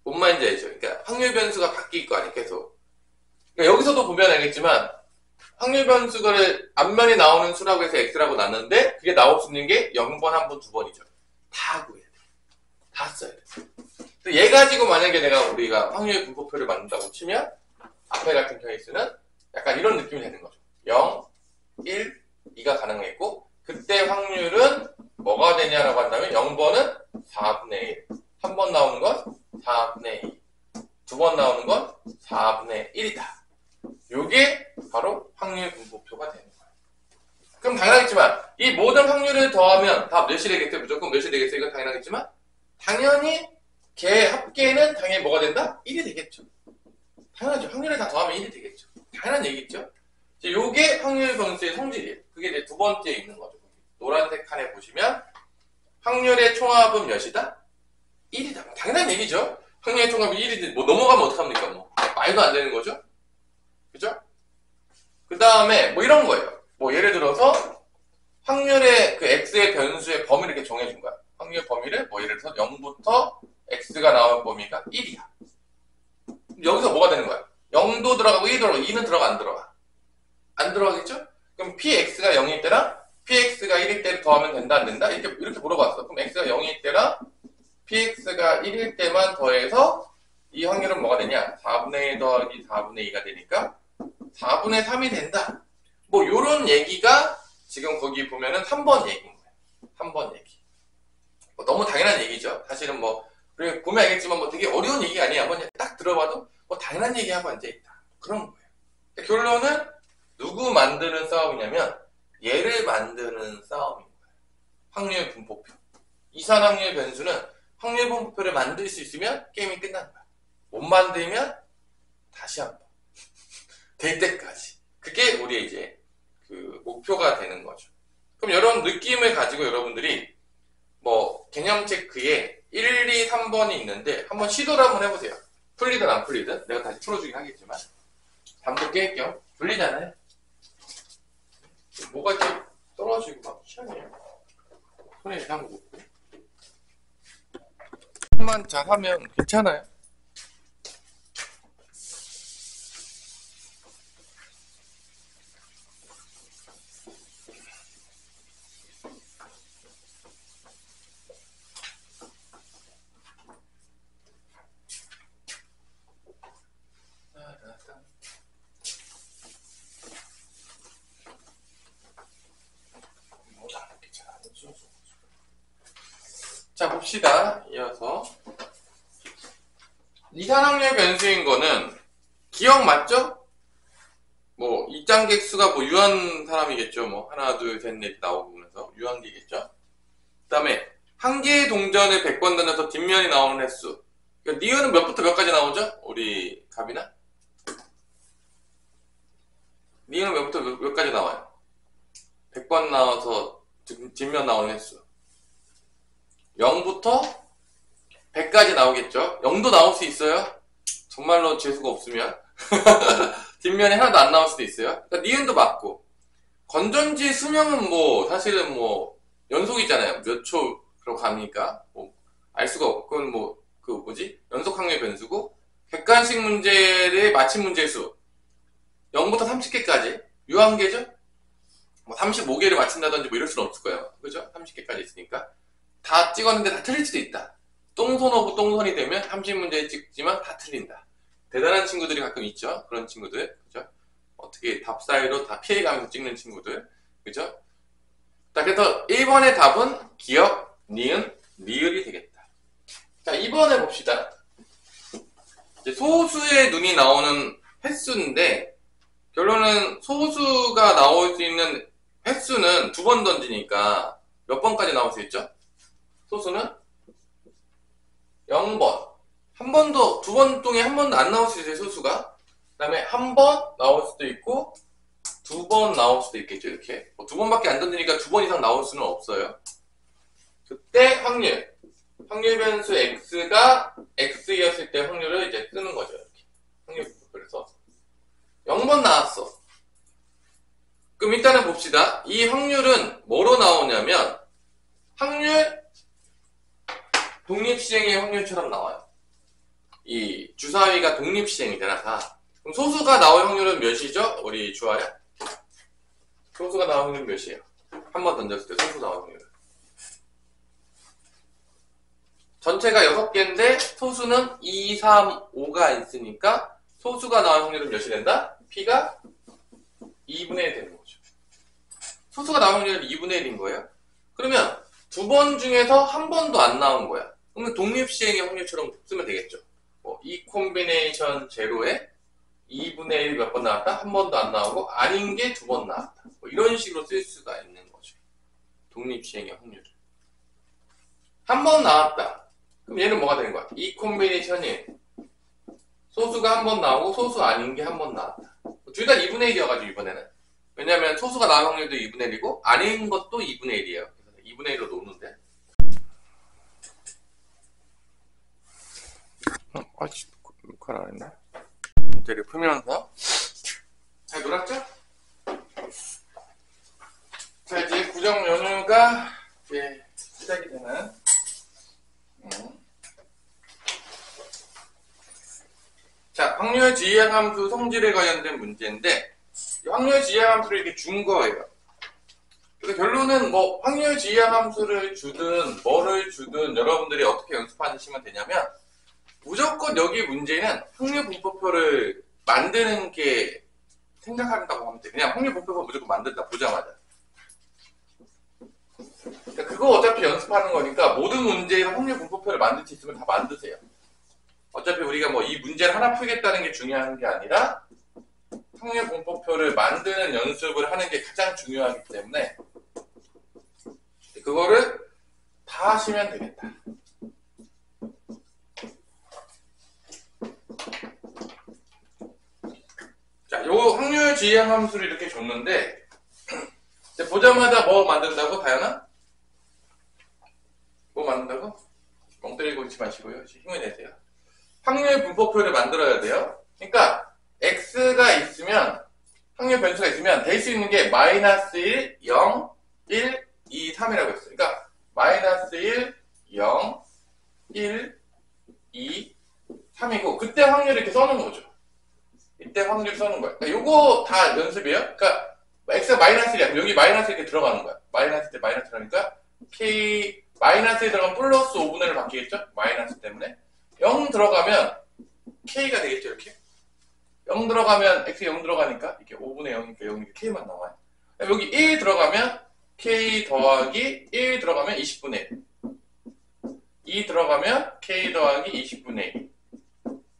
뭔 말인지 알죠? 그러니까 확률 변수가 바뀔 거 아니에요, 계속. 그러니까 여기서도 보면 알겠지만 확률 변수를 앞면에 나오는 수라고 해서 x라고 놨는데 그게 나올 수 있는 게 0번, 1번, 2번이죠. 다 구해야 돼. 다 써야 돼. 얘 가지고 만약에 우리가 확률 분포표를 만든다고 치면 앞에 같은 케이스는 약간 이런 느낌이 되는 거죠. 0, 1, 2가 가능했고 그때 확률은 뭐가 되냐라고 한다면 0번은 4분의 1, 3번 나오는 건 4분의 2, 2번 나오는 건 4분의 1이다. 요게 바로 확률 분포표가 되는 거예요. 그럼 당연하겠지만 이 모든 확률을 더하면 다 몇이 되겠죠? 무조건 몇이 되겠죠? 이건 당연하겠지만 당연히 걔 합계는 당연히 뭐가 된다? 1이 되겠죠. 당연하죠. 확률을 다 더하면 1이 되겠죠. 당연한 얘기겠죠. 요게 확률 변수의 성질이에요. 그게 이제 두 번째에 있는 거죠. 노란색 칸에 보시면 확률의 총합은 몇이다? 1이다. 당연한 얘기죠. 확률의 총합이 1이지. 뭐 넘어가면 어떡합니까? 뭐 말도 안 되는 거죠. 그죠? 그 다음에 뭐 이런 거예요. 뭐 예를 들어서 확률의 그 x의 변수의 범위를 이렇게 정해준 거야. 확률 범위를 뭐 예를 들어서 0부터 x가 나올 범위가 1이야. 여기서 뭐가 되는 거야? 0도 들어가고 1도 들어가고 2는 들어가 안 들어가? 안 들어가겠죠? 그럼 px가 0일 때랑 px가 1일 때를 더하면 된다 안 된다? 이렇게 물어봤어. 그럼 x가 0일 때랑 px가 1일 때만 더해서 이 확률은 뭐가 되냐? 4분의 1 더하기 4분의 2가 되니까 4분의 3이 된다. 뭐 요런 얘기가 지금 거기 보면은 3번 얘기인 거예요. 3번 얘기. 뭐 너무 당연한 얘기죠. 사실은 뭐 보면 알겠지만 뭐 되게 어려운 얘기가 아니야. 뭐 딱 들어봐도 뭐 당연한 얘기하고 앉아있다. 그런 거예요. 결론은 누구 만드는 싸움이냐면 얘를 만드는 싸움인 거예요. 확률 분포표. 이산확률 변수는 확률 분포표를 만들 수 있으면 게임이 끝난 거야. 못 만들면 다시 한번. 될 때까지. 그게 우리의 이제 그 목표가 되는 거죠. 그럼 이런 느낌을 가지고 여러분들이 뭐 개념 체크에 1, 2, 3번이 있는데 한번 시도를 한번 해보세요. 풀리든 안 풀리든 내가 다시 풀어주긴 하겠지만 잠도 깰 겸 풀리잖아요. 뭐가 이렇게 떨어지고 막 희한해요. 손에 이상한 거 없고. 한번 잘하면 괜찮아요. 자, 봅시다. 이어서 이산항률 변수인 거는 기억 맞죠? 뭐 입장객수가 뭐 유한 사람이겠죠. 뭐 하나 둘 셋 넷 나오면서 유한계겠죠. 그 다음에 한 개의 동전을 100번 던져서 뒷면이 나오는 횟수. 그러니까 니은은 몇부터 몇까지 나오죠? 우리 갑이나? 니은은 몇부터 몇까지 나와요? 100번 나와서 뒷면 나오는 횟수. 0부터 100까지 나오겠죠? 0도 나올 수 있어요? 정말로 재수가 없으면. 뒷면에 하나도 안 나올 수도 있어요. 그러니까 니은도 맞고. 건전지 수명은 뭐 사실은 뭐 연속이잖아요. 몇 초로 가니까 뭐 알 수가 없고. 그건 뭐 그 뭐지? 연속 확률 변수고. 객관식 문제의 맞힌 문제 수 0부터 30개까지 유한계죠? 뭐 35개를 맞힌다든지 뭐 이럴 수는 없을 거예요. 그죠? 30개까지 있으니까. 다 찍었는데 다 틀릴 수도 있다. 똥손 오브 똥손이 되면 30문제 찍지만 다 틀린다. 대단한 친구들이 가끔 있죠. 그런 친구들. 그죠? 어떻게 답 사이로 다 피해가면서 찍는 친구들. 그죠? 자, 그래서 1번의 답은 기억, 니은, 리을이 되겠다. 자, 2번에 봅시다. 이제 소수의 눈이 나오는 횟수인데, 결론은 소수가 나올 수 있는 횟수는 2번 던지니까 몇 번까지 나올 수 있죠? 소수는 0번. 한 번도, 2번 동에 한 번도 안 나올 수 있어요, 소수가. 그 다음에 한 번 나올 수도 있고, 2번 나올 수도 있겠죠, 이렇게. 뭐 2번밖에 안 던지니까 2번 이상 나올 수는 없어요. 그때 확률 변수 x가 x였을 때 확률을 이제 쓰는 거죠, 이렇게. 확률 분포를 써서. 0번 나왔어. 그럼 일단은 봅시다. 이 확률은 뭐로 나오냐면, 확률, 독립시행의 확률처럼 나와요. 이 주사위가 독립시행이잖아, 다. 그럼 소수가 나올 확률은 몇이죠? 우리 주아야? 소수가 나올 확률은 몇이에요? 한 번 던졌을 때 소수 나올 확률은. 전체가 6개인데 소수는 2, 3, 5가 있으니까 소수가 나올 확률은 몇이 된다? P가 2분의 1 되는 거죠. 소수가 나올 확률은 2분의 1인 거예요. 그러면 2번 중에서 한 번도 안 나온 거야. 그러면 독립시행의 확률처럼 쓰면 되겠죠. 뭐, 이 콤비네이션 제로에 2분의 1 몇 번 나왔다? 한 번도 안 나오고 아닌 게 2번 나왔다. 뭐 이런 식으로 쓸 수가 있는 거죠. 독립시행의 확률을. 한 번 나왔다. 그럼 얘는 뭐가 되는 거야? 이 콤비네이션이 소수가 한 번 나오고 소수 아닌 게 한 번 나왔다. 둘 다 2분의 1이어가지고 이번에는. 왜냐면 소수가 나올 확률도 2분의 1이고 아닌 것도 2분의 1이에요. 그래서 2분의 1로 노는데. 아직 녹화를 안 했네. 문제를 풀면서 잘 놀았죠? 자, 이제 구정 연휴가 이제 시작이 되는. 자, 확률 지향 함수 성질에 관련된 문제인데, 이 확률 지향 함수를 이렇게 준 거예요. 그래서 결론은 뭐 확률 지향 함수를 주든 뭐를 주든 여러분들이 어떻게 연습하시면 되냐면, 무조건 여기 문제는 확률 분포표를 만드는 게 생각한다고 하면 돼. 그냥 확률 분포표 무조건 만든다, 보자마자. 그러니까 그거 어차피 연습하는 거니까 모든 문제에 확률 분포표를 만들 수 있으면 다 만드세요. 어차피 우리가 뭐 이 문제를 하나 풀겠다는 게 중요한 게 아니라 확률 분포표를 만드는 연습을 하는 게 가장 중요하기 때문에 그거를 다 하시면 되겠다. 자, 요 확률 지향 함수를 이렇게 줬는데 보자마자 뭐 만든다고 다현아? 뭐 만든다고? 멍 때리고 있지 마시고요. 힘을 내세요. 확률 분포표를 만들어야 돼요. 그러니까 x가 있으면 확률 변수가 있으면 될 수 있는 게 마이너스 1, 0, 1, 2, 3이라고 했어요. 그러니까 마이너스 1, 0, 1, 2, 3이고 그때 확률을 이렇게 써놓은 거죠. 이때 확률 써놓은 거야. 그러니까 요거 다 연습이에요. 그러니까 x가 마이너스 1이야. 여기 마이너스 이렇게 들어가는 거야. 마이너스 때 마이너스 들어가니까 k 마이너스에 들어가면 플러스 5분의 1로 바뀌겠죠? 마이너스 때문에 0 들어가면 k가 되겠죠 이렇게 0 들어가면 x 0 들어가니까 이렇게 5분의 0이니까 0이니까 k만 나와요. 여기 1 들어가면 k 더하기 1 들어가면 20분의 1 2 들어가면 k 더하기 20분의 1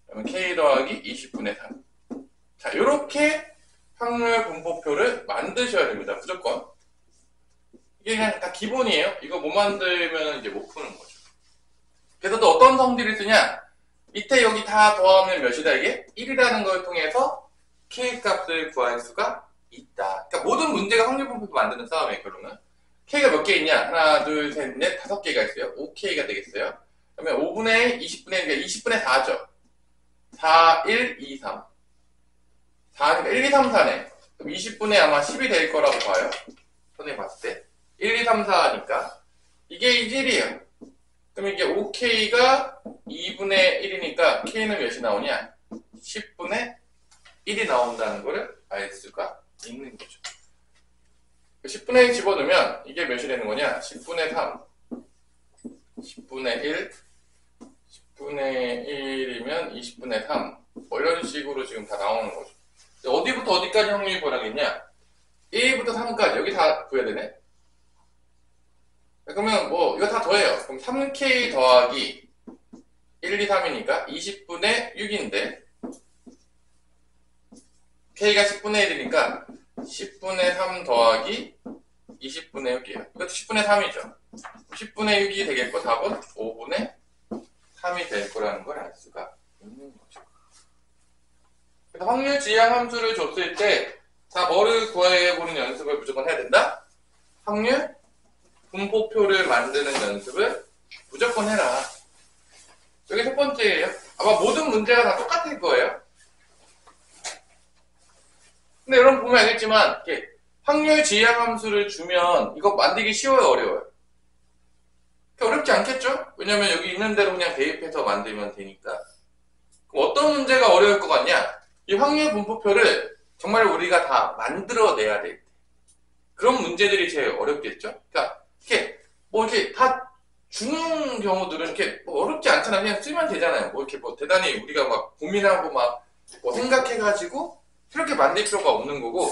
그러면 k 더하기 20분의 3 자 요렇게 확률 분포표를 만드셔야 됩니다. 무조건 이게 그냥 다 기본이에요. 이거 못 만들면 이제 못 푸는 거죠. 그래서 또 어떤 성질을 쓰냐? 밑에 여기 다 더하면 몇이다 이게? 1이라는 걸 통해서 k 값을 구할 수가 있다. 그러니까 모든 문제가 확률 분포표 만드는 싸움이에요. 결론은 k가 몇 개 있냐? 하나, 둘, 셋, 넷, 5개가 있어요. 5k가 되겠어요. 그러면 5분의 20분의 1, 20분의 4죠. 4, 1, 2, 3 4니까 1, 2, 3, 4네. 그럼 20분의 아마 10이 될 거라고 봐요. 선생님 봤을 때 1, 2, 3, 4니까 이게 1이에요. 그럼 이게 5k가 2분의 1이니까 k는 몇이 나오냐? 10분의 1이 나온다는 거를 알 수가 있는 거죠. 10분의 1 집어넣으면 이게 몇이 되는 거냐? 10분의 3, 10분의 1, 10분의 1이면 20분의 3 뭐 이런 식으로 지금 다 나오는 거죠. 어디부터 어디까지 확률이 구하라겠냐? 1부터 3까지 여기 다 구해야 되네. 그러면 뭐 이거 다 더해요. 그럼 3k 더하기 1, 2, 3이니까 20분의 6인데 k가 10분의 1이니까 10분의 3 더하기 20분의 6이에요. 이것도 10분의 3이죠. 10분의 6이 되겠고 답은 5분의 3이 될 거라는 걸 알 수가 있는 거죠. 그래서 확률 지향 함수를 줬을 때 자 뭐를 구해보는 연습을 무조건 해야 된다? 확률 분포표를 만드는 연습을 무조건 해라. 여기 첫 번째예요. 아마 모든 문제가 다 똑같을 거예요. 근데 여러분 보면 알겠지만 이렇게 확률 지향 함수를 주면 이거 만들기 쉬워요, 어려워요? 어렵지 않겠죠? 왜냐면 여기 있는 대로 그냥 대입해서 만들면 되니까. 그럼 어떤 문제가 어려울 것 같냐? 이 확률 분포표를 정말 우리가 다 만들어내야 될 때. 그런 문제들이 제일 어렵겠죠? 그러니까 이렇게 뭐 이렇게 다 주는 경우들은 이렇게 뭐 어렵지 않잖아요. 그냥 쓰면 되잖아요. 뭐 이렇게 뭐 대단히 우리가 막 고민하고 막 뭐 생각해가지고 그렇게 만들 필요가 없는 거고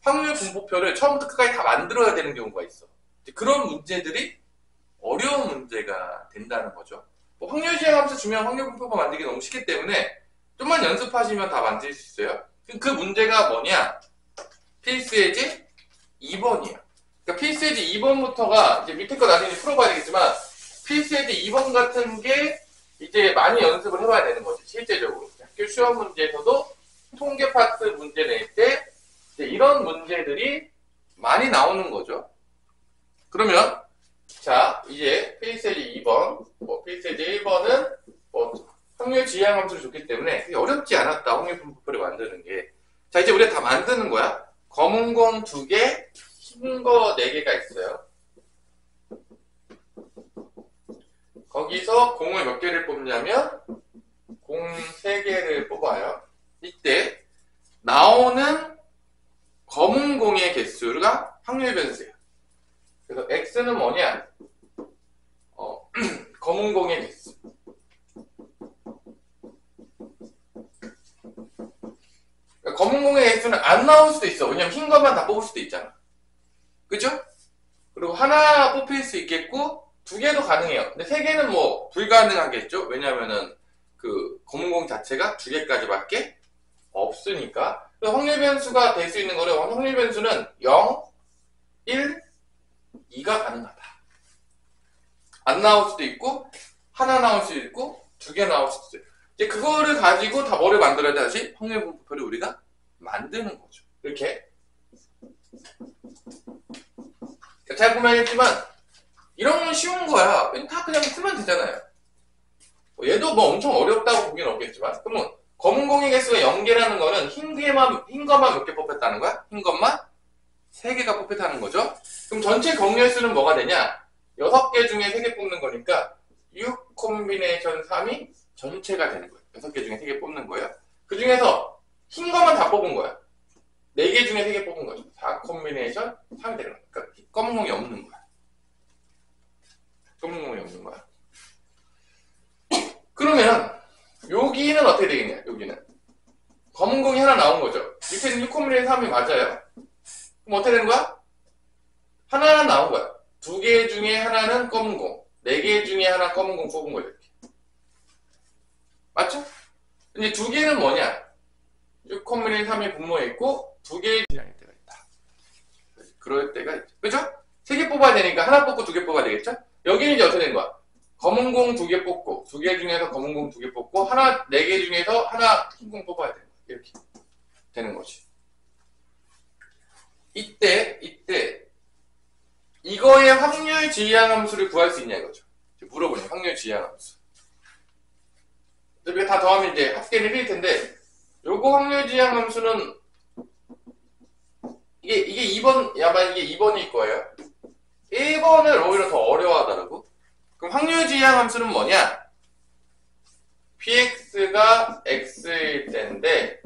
확률 분포표를 처음부터 끝까지 다 만들어야 되는 경우가 있어. 그런 문제들이 어려운 문제가 된다는 거죠. 뭐 확률 지향 함수 주면 확률 분포가 만들기 너무 쉽기 때문에 좀만 연습하시면 다 만들 수 있어요. 그 문제가 뭐냐? 필수예제 2번이에요. 그러니까 필수예제 2번부터가 이제 밑에 거 나중에 풀어봐야 되겠지만 필수예제 2번 같은 게 이제 많이 연습을 해봐야 되는 거지. 실제적으로 학교 시험 문제에서도 통계 파트 문제 낼 때 이런 문제들이 많이 나오는 거죠. 그러면 자 이제 필수예제 2번 필수예제 1번은 확률 지향 함수를 줬기 때문에 어렵지 않았다. 확률 분포표를 만드는 게. 자 이제 우리가 다 만드는 거야. 검은 공 2개, 흰 거 4개가 있어요. 거기서 공을 몇 개를 뽑냐면 공 3개를 뽑아요. 이때 나오는 검은 공의 개수가 확률 변수예요. 그래서 x는 뭐냐? 검은 공의 개수. 그러니까 검은 공의 개수는 안 나올 수도 있어. 왜냐면 흰 것만 다 뽑을 수도 있잖아. 그죠? 그리고 하나 뽑힐 수 있겠고 2개도 가능해요. 근데 3개는 뭐 불가능하겠죠? 왜냐면은 그 검은 공 자체가 2개까지밖에 없으니까. 확률 변수가 될 수 있는 거를 확률 변수는 0, 1, 2가 가능하다. 안 나올 수도 있고 하나 나올 수도 있고 2개 나올 수도 있어요. 이제 그거를 가지고 다 뭐를 만들어야 돼? 다시 확률 분포표를 우리가 만드는 거죠. 이렇게. 잘 보면 알겠지만 이런 건 쉬운 거야. 다 그냥 쓰면 되잖아요. 얘도 뭐 엄청 어렵다고 보기는 없겠지만, 그러면 검은 공의 개수가 0개라는 거는 흰 것만 몇 개 뽑혔다는 거야? 흰 것만 3개가 뽑혔다는 거죠. 그럼 전체 검열 수는 뭐가 되냐? 6개 중에 3개 뽑는 거니까 6 콤비네이션 3이 전체가 되는 거예요. 6개 중에 3개 뽑는 거예요. 그 중에서 흰 것만 다 뽑은 거야. 4개 중에 3개 뽑은 거죠. 4 콤비네이션 3이 되는 거야. 그러니까 검은 공이 없는 거야. 검은 공이 없는 거야. 그러면 여기는 어떻게 되겠냐? 여기는 검은 공이 하나 나온 거죠. 밑에는 6 콤비네이션 3이 맞아요. 그럼 어떻게 되는 거야? 하나 나온 거야. 2개 중에 하나는 검은 공, 4개 중에 하나 검은 공 뽑은 거예요. 이렇게. 맞죠? 이제 2개는 뭐냐? 6 콤비네이션 3이 분모에 있고 2개의 지량일 때가 있다. 그럴 때가 있죠. 그죠? 3개 뽑아야 되니까 하나 뽑고 2개 뽑아야 되겠죠? 여기는 이제 어떻게 되는 거야? 검은 공 2개 뽑고 2개 중에서 검은 공 2개 뽑고 4개 중에서 하나 흰 공 뽑아야 되는 거야. 이렇게 되는 거지. 이때 이거의 확률 지향함수를 구할 수 있냐 이거죠. 물어보냐. 확률 지향함수. 우리가 다 더하면 이제 합계는 1일 텐데 요거 확률 지향함수는 이게 2번 아마 이게 2번일 거예요. 1번을 오히려 더 어려워하더라고. 그럼 확률 지향함수는 뭐냐? px가 x일 때인데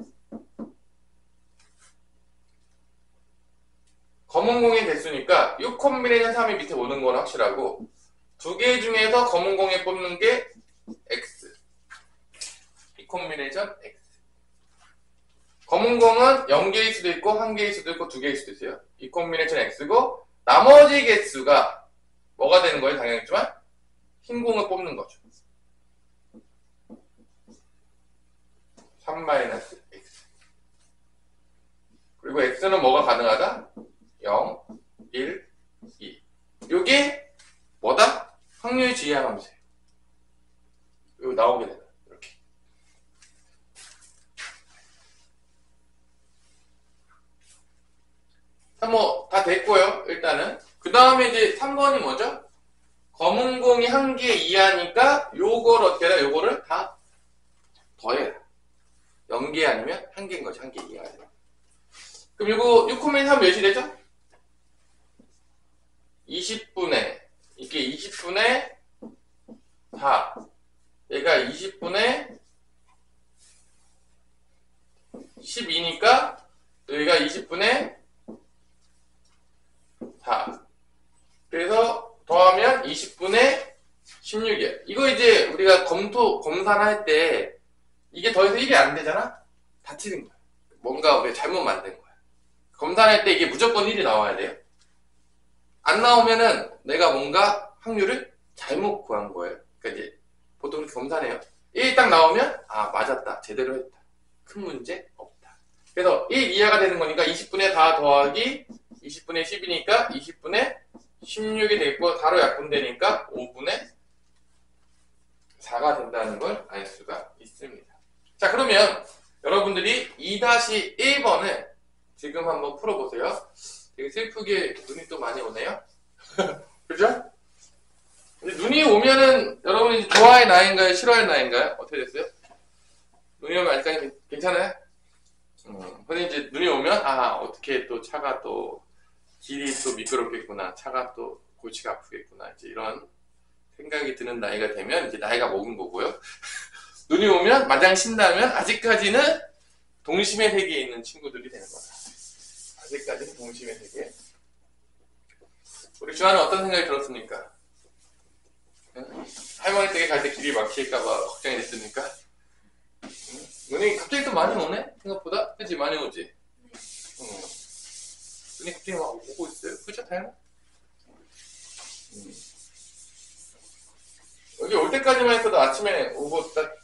검은 공의 개수니까 6 콤비네이션 3이 밑에 오는 건 확실하고 2개 중에서 검은 공에 뽑는 게 x 2 콤비네이션 x 검은 공은 0개일 수도 있고 1개일 수도 있고 2개일 수도 있어요. 2 콤비네이션 x고 나머지 개수가 뭐가 되는 거예요? 당연했지만 흰 공을 뽑는 거죠. 3-x 그리고 x는 뭐가 가능하다? 0, 1, 2 요게 뭐다? 확률 지향함수예요. 이거 나오게 되나? 이렇게. 자, 뭐 다 됐고요. 일단은 그 다음에 이제 3번이 뭐죠? 검은 공이 1개 이하니까 요걸 어떻게 해라? 요거를 다 더해라. 0개 아니면 1개인 거지. 1개 이하. 그럼 요거 6,3 몇이 되죠? 20분의 이게 20분의 4 얘가 20분의 12니까 여기가 20분의 4 그래서 더하면 20분의 16이야. 이거 이제 우리가 검산할 때 이게 더해서 1이 안 되잖아? 다 틀린 거야. 뭔가 우리가 잘못 만든 거야. 검산할 때 이게 무조건 1이 나와야 돼요. 안 나오면은 내가 뭔가 확률을 잘못 구한 거예요. 그러니까 이제 보통 이렇게 검산해요. 1 딱 나오면 아 맞았다. 제대로 했다. 큰 문제 없다. 그래서 1 이하가 되는 거니까 20분의 4 더하기 20분의 10이니까 20분의 16이 되겠고 4로 약분되니까 5분의 4가 된다는 걸 알 수가 있습니다. 자 그러면 여러분들이 2-1번을 지금 한번 풀어보세요. 되게 슬프게 눈이 또 많이 오네요. 그죠? 눈이 오면은 여러분이 좋아할 나이인가요? 싫어할 나이인가요? 어떻게 됐어요? 눈이 오면 아직까지 괜찮아요? 근데 이제 눈이 오면 아 어떻게 또 차가 또 길이 또 미끄럽겠구나. 차가 또 골치가 아프겠구나. 이제 이런 생각이 드는 나이가 되면 이제 나이가 먹은 거고요. 눈이 오면 마냥 신나면 아직까지는 동심의 세계에 있는 친구들이 되는 거다. 아직까지는 동심의 세계. 우리 주아는 어떤 생각이 들었습니까? 할머니 댁에 갈 때 길이 막힐까봐 걱정이 됐습니까? 눈이 갑자기 또 많이 오네? 생각보다? 그치? 많이 오지? 눈이 갑자기 막 오고 있어요. 그쵸? 다현아? 여기 올 때까지만 해서도 아침에 오고 딱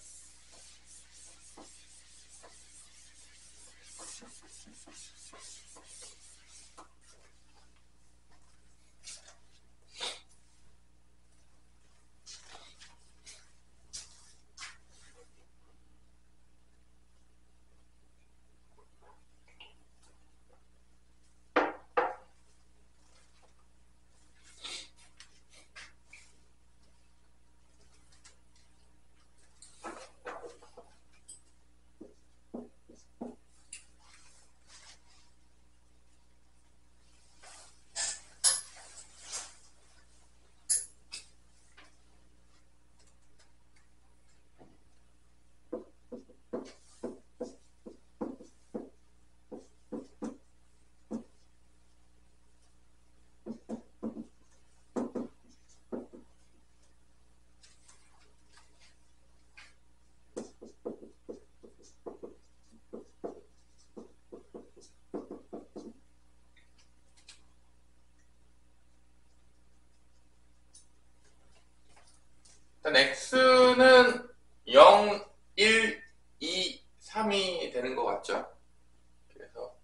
일단 x는 0, 1, 2, 3이 되는 것 같죠? 그래서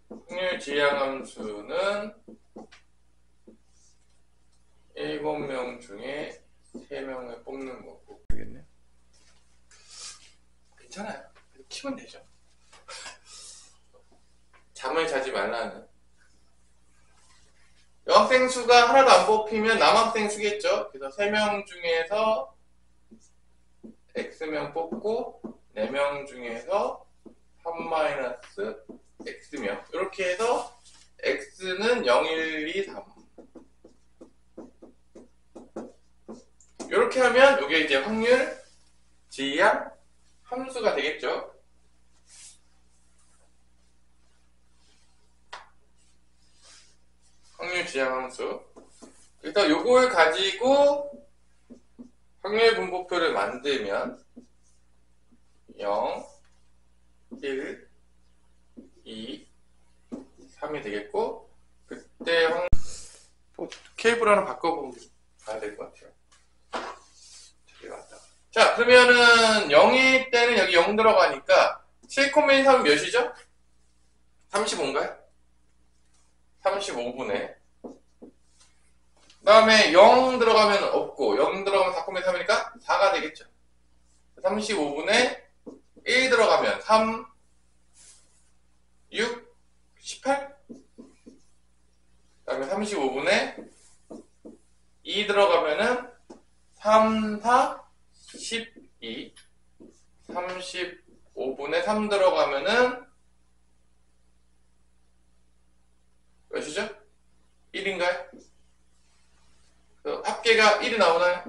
확률 지향함수는 7명 중에 3명을 뽑는 거고. 모르겠네. 괜찮아요. 키면 되죠. 잠을 자지 말라는. 여학생 수가 하나도 안 뽑히면 남학생 수겠죠. 그래서 3명 중에서 X명 뽑고 4명 중에서 3-X명 이렇게 해서 X는 0, 1, 2, 3 이렇게 하면 이게 이제 확률 지향 함수가 되겠죠. 확률 지향 함수. 그래서 요걸 가지고 확률 분포표를 만들면 0, 1, 2, 3이 되겠고, 그때 케이블 하나 바꿔보면 봐야 될 것 같아요. 자, 그러면은 0일 때는 여기 0 들어가니까 7,3은 몇이죠? 35인가요? 35분의 그 다음에 0 들어가면 없고 0 들어가면 4,3이니까 4가 되겠죠. 35분의 1 들어가면 3, 6, 18 그 다음에 35분의 2 들어가면은 3, 4, 12 35분의 3 들어가면은 몇이죠? 1인가요? 합계가 1이 나오나요?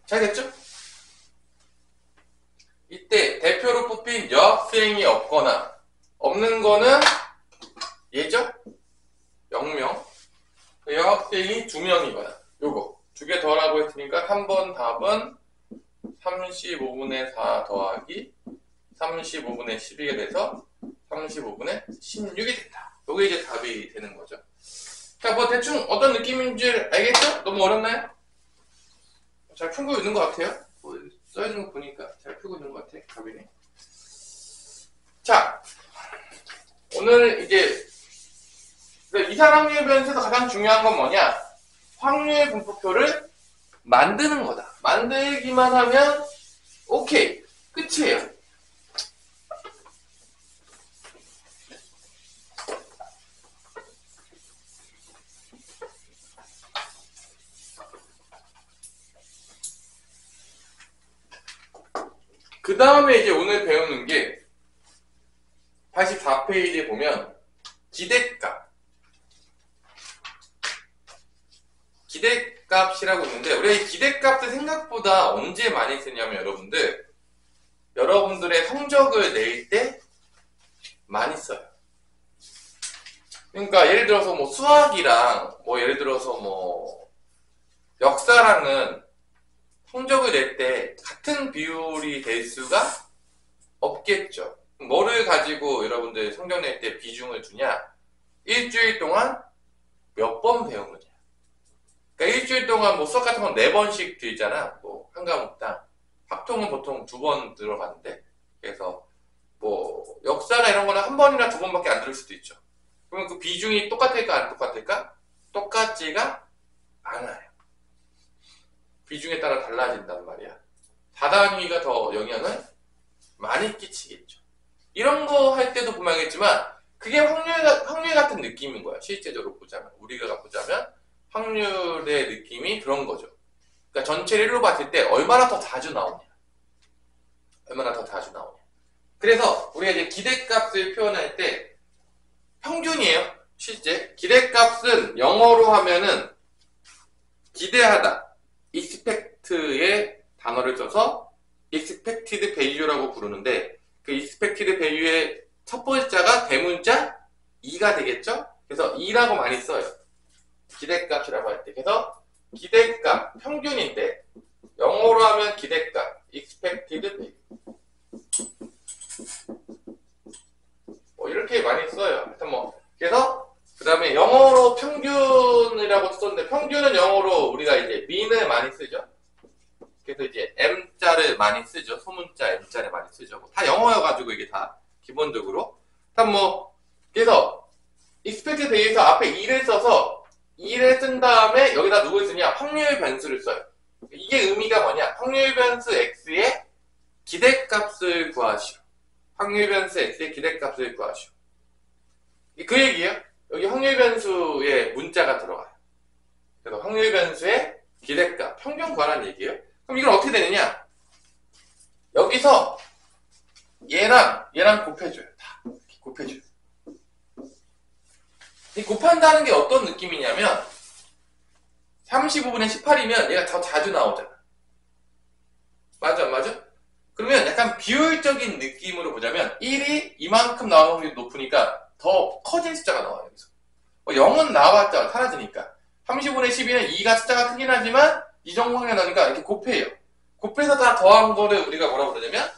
잘 됐죠? 이때 대표로 뽑힌 여학생이 없거나 없는 거는 얘죠? 0명 여학생이 2명이거나 요거 두 개 더하라고 했으니까 3번 답은 35분의 4 더하기 35분의 12가 돼서 35분의 16이 된다. 요게 이제 답이 되는 거죠. 자, 뭐 대충 어떤 느낌인지 알겠죠? 너무 어렵나요? 잘 풀고 있는 것 같아요. 뭐 써있는 거 보니까 잘 풀고 있는 것 같아. 답이네. 자, 오늘 이제 이산확률 변수에서 가장 중요한 건 뭐냐? 확률 분포표를 만드는 거다. 만들기만 하면 오케이, 끝이에요. 그 다음에 이제 오늘 배우는 게 84페이지에 보면 기대값이라고 있는데 우리가 이 기대값을 생각보다 언제 많이 쓰냐면 여러분들의 성적을 낼 때 많이 써요. 그러니까 예를 들어서 뭐 수학이랑 예를 들어서 뭐 역사랑은 성적을 낼 때 같은 비율이 될 수가 없겠죠. 뭐를 가지고 여러분들 성적 낼 때 비중을 두냐? 일주일 동안 몇 번 배운 거냐? 그러니까 일주일 동안 뭐 수학 같은 건 4번씩 들잖아. 뭐 한 과목당. 확통은 보통 2번 들어가는데. 그래서 뭐 역사나 이런 거는 1번이나 2번밖에 안 들을 수도 있죠. 그러면 그 비중이 똑같을까 안 똑같을까? 똑같지가 않아요. 비중에 따라 달라진단 말이야. 4단위가 더 영향을 많이 끼치겠죠. 이런 거 할 때도 보면 알겠지만 그게 확률 같은 느낌인 거야. 실제적으로 보자면. 우리가 보자면 확률의 느낌이 그런 거죠. 그러니까 전체를 1로 봤을 때 얼마나 더 자주 나오냐. 그래서 우리가 이제 기대값을 표현할 때 평균이에요. 실제. 기대값은 영어로 하면은 기대하다. expect의 단어를 써서 expected value라고 부르는데 그 expected value의 첫 번째가 대문자 2가 되겠죠? 그래서 2라고 많이 써요. 기대값이라고 할 때. 그래서 기대값, 평균인데 영어로 하면 기대값, expected value. 이렇게 많이 써요. 하여튼 그래서 그 다음에 영어로 평균 평균은 영어로 우리가 이제 mean을 많이 쓰죠. 그래서 이제 M자를 많이 쓰죠. 소문자 M자를 많이 쓰죠. 다 영어여가지고 이게 다 기본적으로. 그래서 expected 대에서 앞에 2를 써서 2를 쓴 다음에 여기다 누굴 쓰냐? 확률 변수를 써요. 이게 의미가 뭐냐? 확률 변수 x의 기대값을 구하시오. 확률 변수 x의 기대값을 구하시오. 그 얘기예요. 여기 확률 변수에 문자가 들어가요. 그래서 확률 변수의 기대값, 평균 구하라는 얘기예요. 그럼 이건 어떻게 되느냐? 여기서 얘랑 곱해줘요. 다 곱해줘요. 이 곱한다는 게 어떤 느낌이냐면 35분의 18이면 얘가 더 자주 나오잖아. 맞아 안 맞아? 그러면 약간 비효율적인 느낌으로 보자면 1이 이만큼 나오는 확률이 높으니까 더 커진 숫자가 나와요. 여기서 0은 나왔자 사라지니까 30분의 12는 2가 숫자가 크긴 하지만 이 정도 확률이 나니까 이렇게 곱해요. 곱해서 다 더한 거를 우리가 뭐라고 부르냐면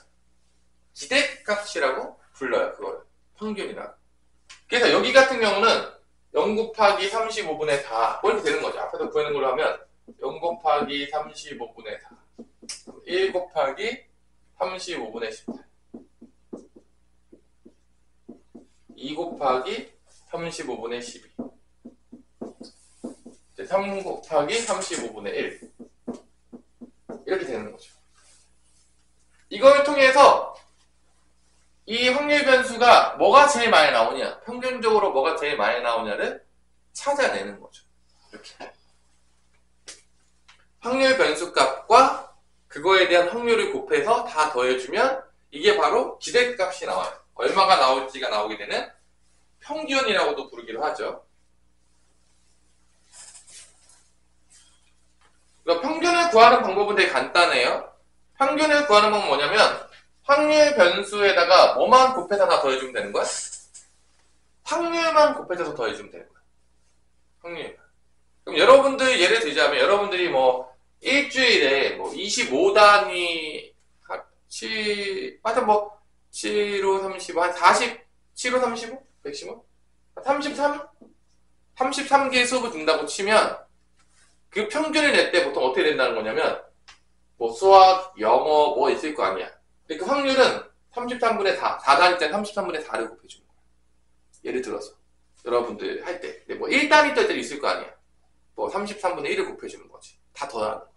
기대값이라고 불러요. 그거를 평균이라고. 그래서 여기 같은 경우는 0 곱하기 35분의 4 뭐 이렇게 되는 거죠. 앞에서 구하는 걸로 하면 0 곱하기 35분의 4 1 곱하기 35분의 18 2 곱하기 35분의 12 3 곱하기 35분의 1 이렇게 되는 거죠. 이걸 통해서 이 확률 변수가 뭐가 제일 많이 나오냐, 평균적으로 뭐가 제일 많이 나오냐를 찾아내는 거죠. 이렇게 확률 변수 값과 그거에 대한 확률을 곱해서 다 더해주면 이게 바로 기대값이 나와요. 얼마가 나올지가 나오게 되는 평균이라고도 부르기도 하죠. 그러니까 평균을 구하는 방법은 되게 간단해요. 평균을 구하는 방법은 뭐냐면 확률 변수에다가 뭐만 곱해서 다 더해주면 되는 거야? 확률만 곱해서 더해주면 되는 거야. 확률만. 그럼 여러분들 예를 들자면 여러분들이 뭐 일주일에 뭐 25단위 7호 35, 한 40, 7호 35? 115? 33? 33개의 수업을 듣는다고 치면 그 평균을 낼 때 보통 어떻게 된다는 거냐면 뭐 수학, 영어 뭐 있을 거 아니야. 근데 그 확률은 33분의 4, 4단위짜리 33분의 4를 곱해주는 거야. 예를 들어서 여러분들 할 때 뭐 1단위짜리 있을 거 아니야. 뭐 33분의 1을 곱해주는 거지. 다 더하는 거야.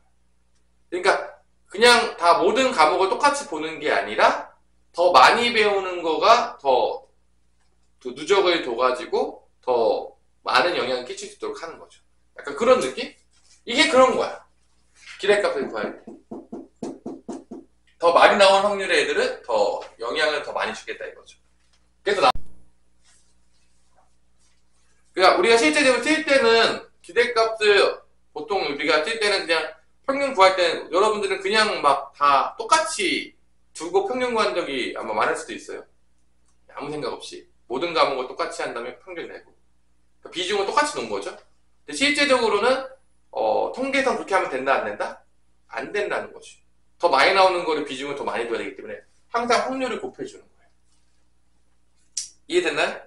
그러니까 그냥 다 모든 과목을 똑같이 보는 게 아니라 더 많이 배우는 거가 더 누적을 둬가지고 더 많은 영향을 끼칠 수 있도록 하는 거죠. 약간 그런 느낌? 이게 그런 거야. 기대값을 구할 때. 더 많이 나온 확률의 애들은 더 영향을 더 많이 주겠다 이거죠. 그래서 그러니까 우리가 실제적으로 뛸 때는 기대값을 보통 우리가 뛸 때는 그냥 평균 구할 때는 여러분들은 그냥 막 다 똑같이 두고 평균 구한 적이 아마 많을 수도 있어요. 아무 생각 없이 모든 과목을 똑같이 한 다음에 평균 내고 그러니까 비중은 똑같이 놓은 거죠. 근데 실제적으로는 통계상 그렇게 하면 된다 안 된다? 안 된다는 거지. 더 많이 나오는 거를 비중을 더 많이 둬야 되기 때문에 항상 확률을 곱해주는 거예요. 이해됐나요?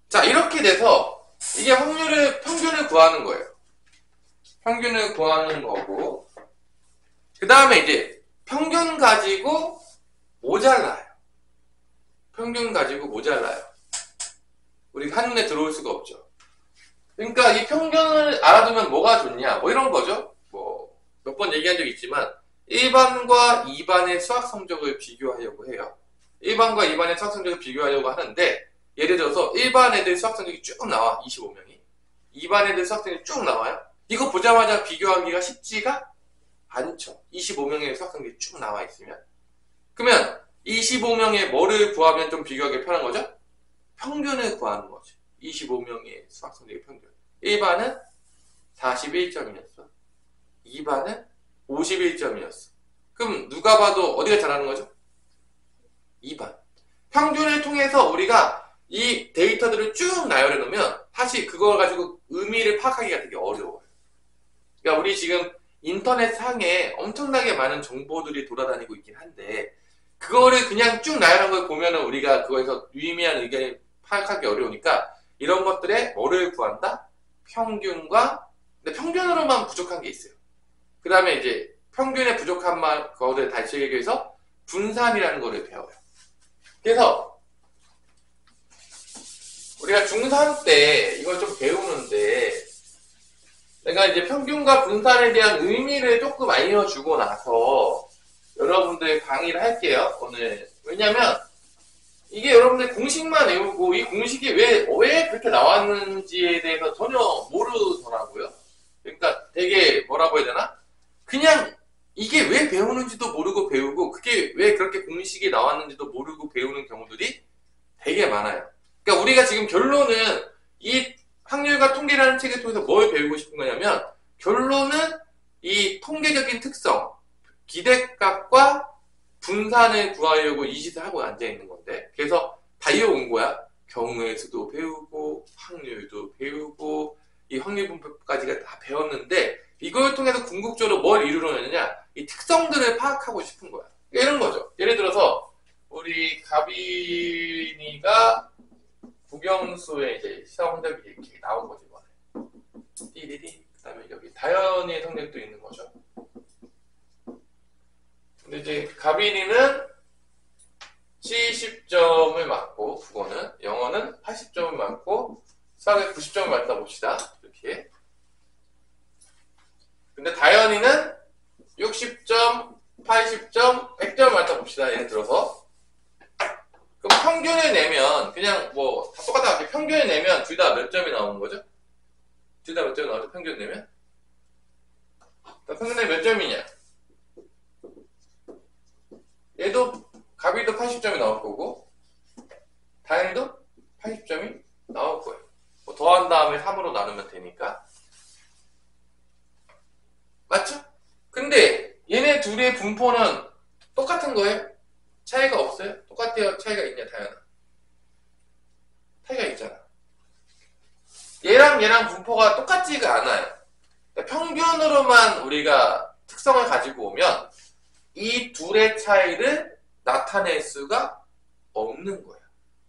자, 이렇게 돼서 이게 평균을 구하는 거예요. 평균을 구하는 거고 그 다음에 이제 평균 가지고 모자라요. 평균 가지고 모자라요. 우리가 한눈에 들어올 수가 없죠. 그러니까 이 평균을 알아두면 뭐가 좋냐 뭐 이런 거죠. 뭐 몇 번 얘기한 적이 있지만 1반과 2반의 수학 성적을 비교하려고 해요. 1반과 2반의 수학 성적을 비교하려고 하는데 예를 들어서 1반 애들 수학 성적이 쭉 나와 25명이 2반 애들 수학 성적이 쭉 나와요. 이거 보자마자 비교하기가 쉽지가 않죠. 25명의 수학 성적이 쭉 나와 있으면 그러면 25명의 뭐를 구하면 좀 비교하기 편한 거죠? 평균을 구하는 거죠. 25명의 수학 성적의 평균. 1반은 41점이었어. 2반은 51점이었어. 그럼 누가 봐도 어디가 잘하는 거죠? 2반. 평균을 통해서 우리가 이 데이터들을 쭉 나열해 놓으면 사실 그걸 가지고 의미를 파악하기가 되게 어려워요. 그러니까 우리 지금 인터넷 상에 엄청나게 많은 정보들이 돌아다니고 있긴 한데 그거를 그냥 쭉 나열한 걸 보면은 우리가 그거에서 유의미한 의견을 파악하기 어려우니까 이런 것들에 뭐를 구한다? 평균과 근데 평균으로만 부족한 게 있어요. 그 다음에 이제 평균에 부족한 거를 달성하기 위해서 분산이라는 거를 배워요. 그래서 우리가 중3 때 이걸 좀 배우는데 내가 이제 평균과 분산에 대한 의미를 조금 알려주고 나서 여러분들 강의를 할게요, 오늘. 왜냐면 이게 여러분들 공식만 외우고 이 공식이 왜 그렇게 나왔는지에 대해서 전혀 모르더라고요. 그러니까 되게 뭐라고 해야 되나? 그냥 이게 왜 배우는지도 모르고 배우고 그게 왜 그렇게 공식이 나왔는지도 모르고 배우는 경우들이 되게 많아요. 그러니까 우리가 지금 결론은 이 확률과 통계라는 책을 통해서 뭘 배우고 싶은 거냐면 결론은 이 통계적인 특성, 기대값과 분산을 구하려고 이 짓을 하고 앉아있는 건데 그래서 바이오 공고야. 경우의 수도 배우고 확률도 배우고 이 확률 분포까지가 다 배웠는데 이걸 통해서 궁극적으로 뭘 이루려느냐 이 특성들을 파악하고 싶은 거야. 이런 거죠. 예를 들어서 우리 가빈이가 국영수에 이제 시험 성적이 이렇게 나온 거지 이번에. 띠리리. 그다음에 여기 다현이의 성적도 있는 거죠. 근데 이제 가빈이는 70점을 맞고 국어는 영어는 80점을 맞고 수학에 90점을 맞다 봅시다. 이렇게. 근데 다현이는 60점, 80점, 100점 맞다 봅시다. 예를 들어서. 그럼 평균을 내면 그냥 뭐 다 똑같아. 평균을 내면 둘 다 몇 점이 나오는 거죠? 둘 다 몇 점이 나오죠? 평균 내면? 평균 내면 몇 점이냐? 얘도 가비도 80점이 나올 거고 다현이도 80점이 나올 거예요. 뭐 더한 다음에 3으로 나누면 되니까. 맞죠? 근데 얘네 둘의 분포는 똑같은 거예요? 차이가 없어요? 똑같아요? 차이가 있냐 다현아? 차이가 있잖아. 얘랑 얘랑 분포가 똑같지가 않아요. 평균으로만 우리가 특성을 가지고 오면 이 둘의 차이를 나타낼 수가 없는 거예요.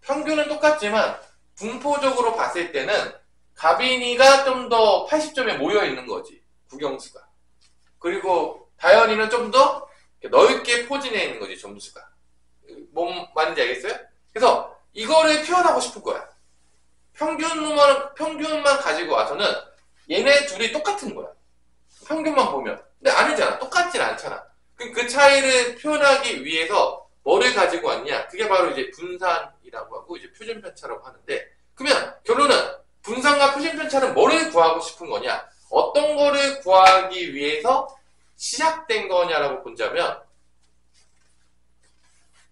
평균은 똑같지만 분포적으로 봤을 때는 가빈이가 좀 더 80점에 모여 있는 거지. 국영수가. 그리고 다현이는 좀 더 넓게 포진해 있는 거지. 점수가. 뭔 말인지 알겠어요? 그래서 이거를 표현하고 싶은 거야. 평균만 가지고 와서는 얘네 둘이 똑같은 거야. 평균만 보면. 근데 아니잖아. 똑같진 않잖아. 그 차이를 표현하기 위해서 뭐를 가지고 왔냐? 그게 바로 이제 분산이라고 하고 이제 표준편차라고 하는데 그러면 결론은 분산과 표준편차는 뭐를 구하고 싶은 거냐? 어떤 거를 구하기 위해서 시작된 거냐라고 본다면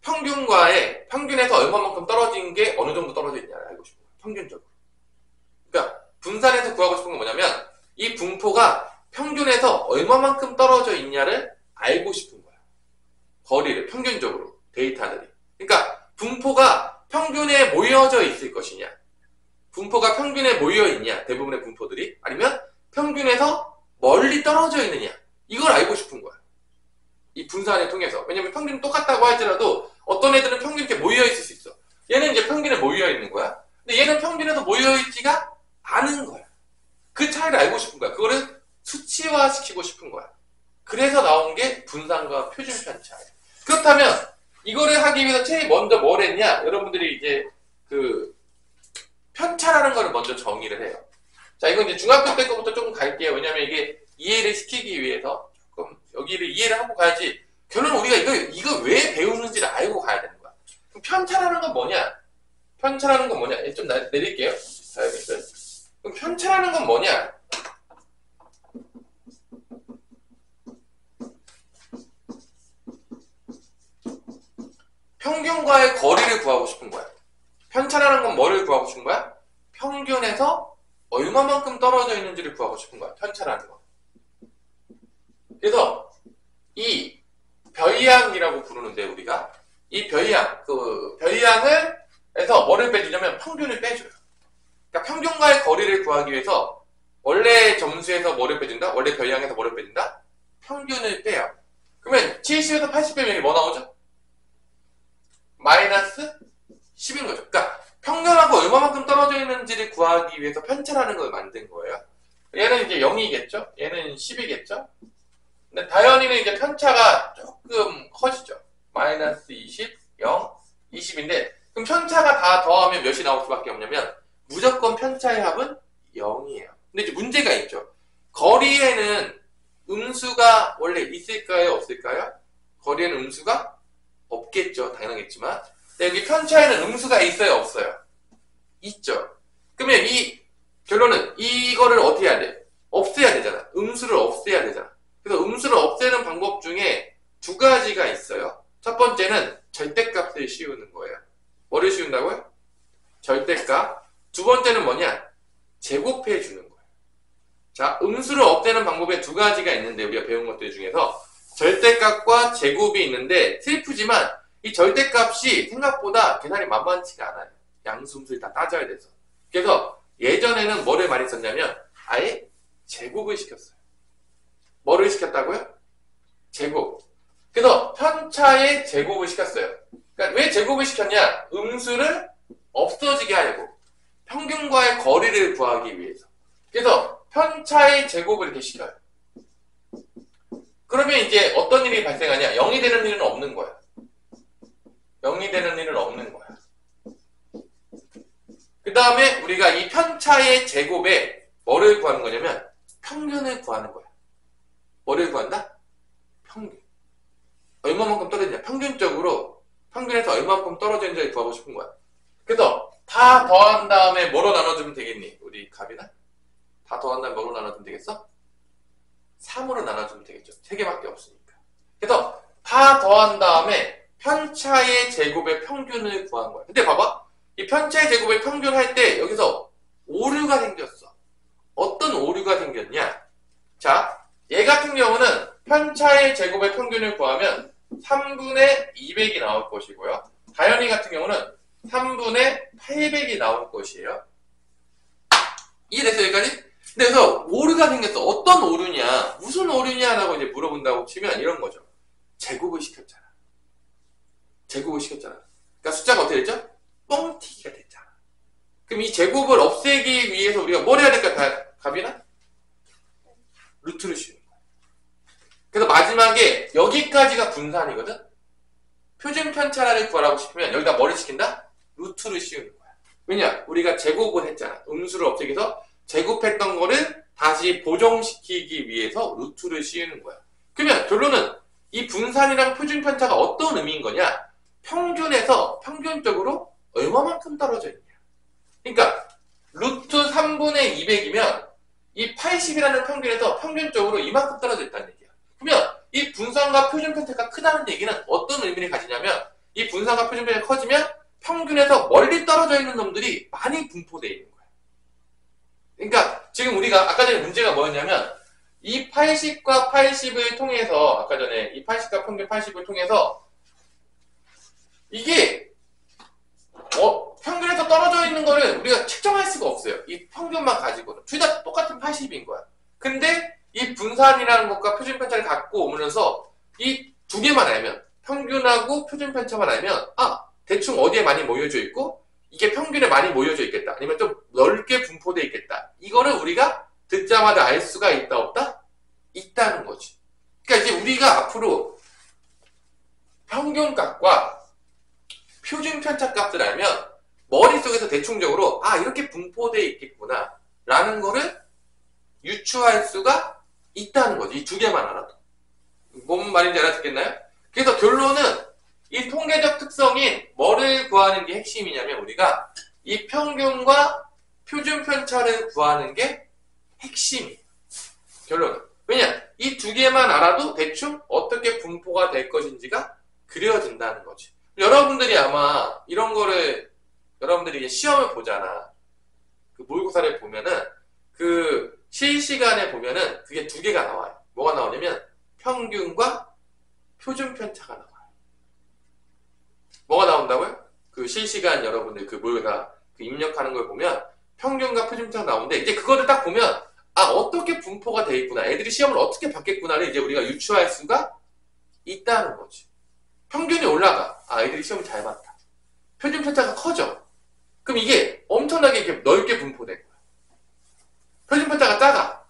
평균에서 얼마만큼 떨어진 게 어느 정도 떨어져 있냐를 알고 싶은 거예요. 평균적으로. 그러니까 분산에서 구하고 싶은 건 뭐냐면 이 분포가 평균에서 얼마만큼 떨어져 있냐를 알고 싶은 거야. 거리를 평균적으로 데이터들이. 그러니까 분포가 평균에 모여져 있을 것이냐 분포가 평균에 모여 있냐 대부분의 분포들이 아니면 평균에서 멀리 떨어져 있느냐 이걸 알고 싶은 거야. 이 분산을 통해서. 왜냐면 평균이 똑같다고 할지라도 어떤 애들은 평균에 이렇게 모여 있을 수 있어. 얘는 이제 평균에 모여 있는 거야. 근데 얘는 평균에서 모여 있지가 않은 거야. 그 차이를 알고 싶은 거야. 그거를 수치화시키고 싶은 거야. 그래서 나온 게 분산과 표준편차예요. 그렇다면 이거를 하기 위해서 제일 먼저 뭘 했냐? 여러분들이 이제 그 편차라는 거를 먼저 정의를 해요. 자, 이건 이제 중학교 때 거부터 조금 갈게요. 왜냐면 이게 이해를 시키기 위해서 조금 여기를 이해를 하고 가야지. 결론은 우리가 이거 왜 배우는지를 알고 가야 되는 거야. 그럼 편차라는 건 뭐냐? 편차라는 건 뭐냐? 좀 내릴게요. 자여분들. 그럼 편차라는 건 뭐냐? 평균과의 거리를 구하고 싶은 거야. 편차라는 건 뭐를 구하고 싶은 거야? 평균에서 얼마만큼 떨어져 있는지를 구하고 싶은 거야. 편차라는 건. 그래서 이 별이항이라고 부르는데 우리가 이 별이항을 해서 뭐를 빼주냐면 평균을 빼줘요. 그러니까 평균과의 거리를 구하기 위해서 원래 점수에서 뭐를 빼준다? 원래 별이항에서 뭐를 빼준다? 평균을 빼요. 그러면 70에서 80 빼면 뭐 나오죠? 마이너스 10인 거죠. 그러니까 평균하고 얼마만큼 떨어져 있는지를 구하기 위해서 편차라는 걸 만든 거예요. 얘는 이제 0이겠죠? 얘는 10이겠죠? 근데 다현이는 이제 편차가 조금 커지죠. 마이너스 20, 0, 20인데 그럼 편차가 다 더하면 몇이 나올 수밖에 없냐면 무조건 편차의 합은 0이에요. 근데 이제 문제가 있죠. 거리에는 음수가 원래 있을까요? 없을까요? 거리에는 음수가 없겠죠. 당연하겠지만. 근데 여기 편차에는 음수가 있어요? 없어요? 있죠. 그러면 이 결론은 이거를 어떻게 해야 돼? 없애야 되잖아. 음수를 없애야 되잖아. 그래서 음수를 없애는 방법 중에 두 가지가 있어요. 첫 번째는 절대값을 씌우는 거예요. 뭐를 씌운다고요? 절대값. 두 번째는 뭐냐? 제곱해 주는 거예요. 자, 음수를 없애는 방법에 두 가지가 있는데 우리가 배운 것들 중에서 절대값과 제곱이 있는데 슬프지만 이 절대값이 생각보다 계산이 만만치가 않아요. 양수음수를 다 따져야 돼서. 그래서 예전에는 뭐를 많이 썼냐면 아예 제곱을 시켰어요. 뭐를 시켰다고요? 제곱. 그래서 편차의 제곱을 시켰어요. 그러니까 왜 제곱을 시켰냐? 음수를 없어지게 하려고. 평균과의 거리를 구하기 위해서. 그래서 편차의 제곱을 이렇게 시켜요. 그러면 이제 어떤 일이 발생하냐? 0이 되는 일은 없는 거야. 0이 되는 일은 없는 거야. 그 다음에 우리가 이 편차의 제곱에 뭐를 구하는 거냐면 평균을 구하는 거야. 뭐를 구한다? 평균. 얼마만큼 떨어지냐? 평균적으로 평균에서 얼마만큼 떨어지는지를 구하고 싶은 거야. 그래서 다 더한 다음에 뭐로 나눠주면 되겠니? 우리 갑이나? 다 더한 다음에 뭐로 나눠주면 되겠어? 3으로 나눠주면 되겠죠. 3개밖에 없으니까. 그래서 다 더한 다음에 편차의 제곱의 평균을 구한 거야. 근데 봐봐. 이 편차의 제곱의 평균 할 때 여기서 오류가 생겼어. 어떤 오류가 생겼냐? 자, 얘 같은 경우는 편차의 제곱의 평균을 구하면 3분의 200이 나올 것이고요. 다현이 같은 경우는 3분의 800이 나올 것이에요. 이해됐어요, 여기까지? 그래서 오류가 생겼어. 어떤 오류냐? 무슨 오류냐라고 이제 물어본다고 치면 이런 거죠. 제곱을 시켰잖아. 제곱을 시켰잖아. 그러니까 숫자가 어떻게 됐죠? 뻥튀기가 됐잖아. 그럼 이 제곱을 없애기 위해서 우리가 뭘 해야 될까? 갑이나? 루트를 씌우는 거야. 그래서 마지막에 여기까지가 분산이거든? 표준 편차를 구하라고 싶으면 여기다 뭐를 시킨다? 루트를 씌우는 거야. 왜냐? 우리가 제곱을 했잖아. 음수를 없애기 위해서 제곱했던 거를 다시 보정시키기 위해서 루트를 씌우는 거야. 그러면 결론은 이 분산이랑 표준 편차가 어떤 의미인 거냐? 평균에서 평균적으로 얼마만큼 떨어져 있냐. 그러니까 루트 3분의 200이면 이 80이라는 평균에서 평균적으로 이만큼 떨어져 있다는 얘기야. 그러면 이 분산과 표준 편차가 크다는 얘기는 어떤 의미를 가지냐면 이 분산과 표준 편차가 커지면 평균에서 멀리 떨어져 있는 놈들이 많이 분포되어 있는 거야. 그러니까 지금 우리가 아까 전에 문제가 뭐였냐면 이 80과 80을 통해서 아까 전에 이 80과 평균 80을 통해서 이게 평균에서 떨어져 있는 거를 우리가 측정할 수가 없어요. 이 평균만 가지고는. 둘 다 똑같은 80인 거야. 근데 이 분산이라는 것과 표준 편차를 갖고 오면서 이 두 개만 알면 평균하고 표준 편차만 알면 대충 어디에 많이 모여져 있고 이게 평균에 많이 모여져 있겠다. 아니면 좀 넓게 분포되어 있겠다. 이거를 우리가 듣자마자 알 수가 있다 없다? 있다는 거지. 그러니까 이제 우리가 앞으로 평균값과 표준 편차 값을 알면 머릿속에서 대충적으로 이렇게 분포되어 있겠구나 라는 거를 유추할 수가 있다는 거지. 이 두 개만 알아도. 뭔 말인지 알아듣겠나요? 그래서 결론은 이 통계적 특성인 뭐를 구하는 게 핵심이냐면 우리가 이 평균과 표준 편차를 구하는 게 핵심이에요. 결론은. 왜냐? 이 두 개만 알아도 대충 어떻게 분포가 될 것인지가 그려진다는 거지. 여러분들이 아마 이런 거를 여러분들이 시험을 보잖아. 그 모의고사를 보면은 그 실시간에 보면은 그게 두 개가 나와요. 뭐가 나오냐면 평균과 표준 편차가 나와요. 뭐가 나온다고요? 그 실시간 여러분들 그 모의고사 그 입력하는 걸 보면 평균과 표준 편차가 나오는데 이제 그거를 딱 보면 어떻게 분포가 돼 있구나. 애들이 시험을 어떻게 받겠구나를 이제 우리가 유추할 수가 있다는 거지. 평균이 올라가. 애들이 시험을 잘 봤다. 표준 편차가 커져. 그럼 이게 엄청나게 이렇게 넓게 분포된 거야. 표준 편차가 작아.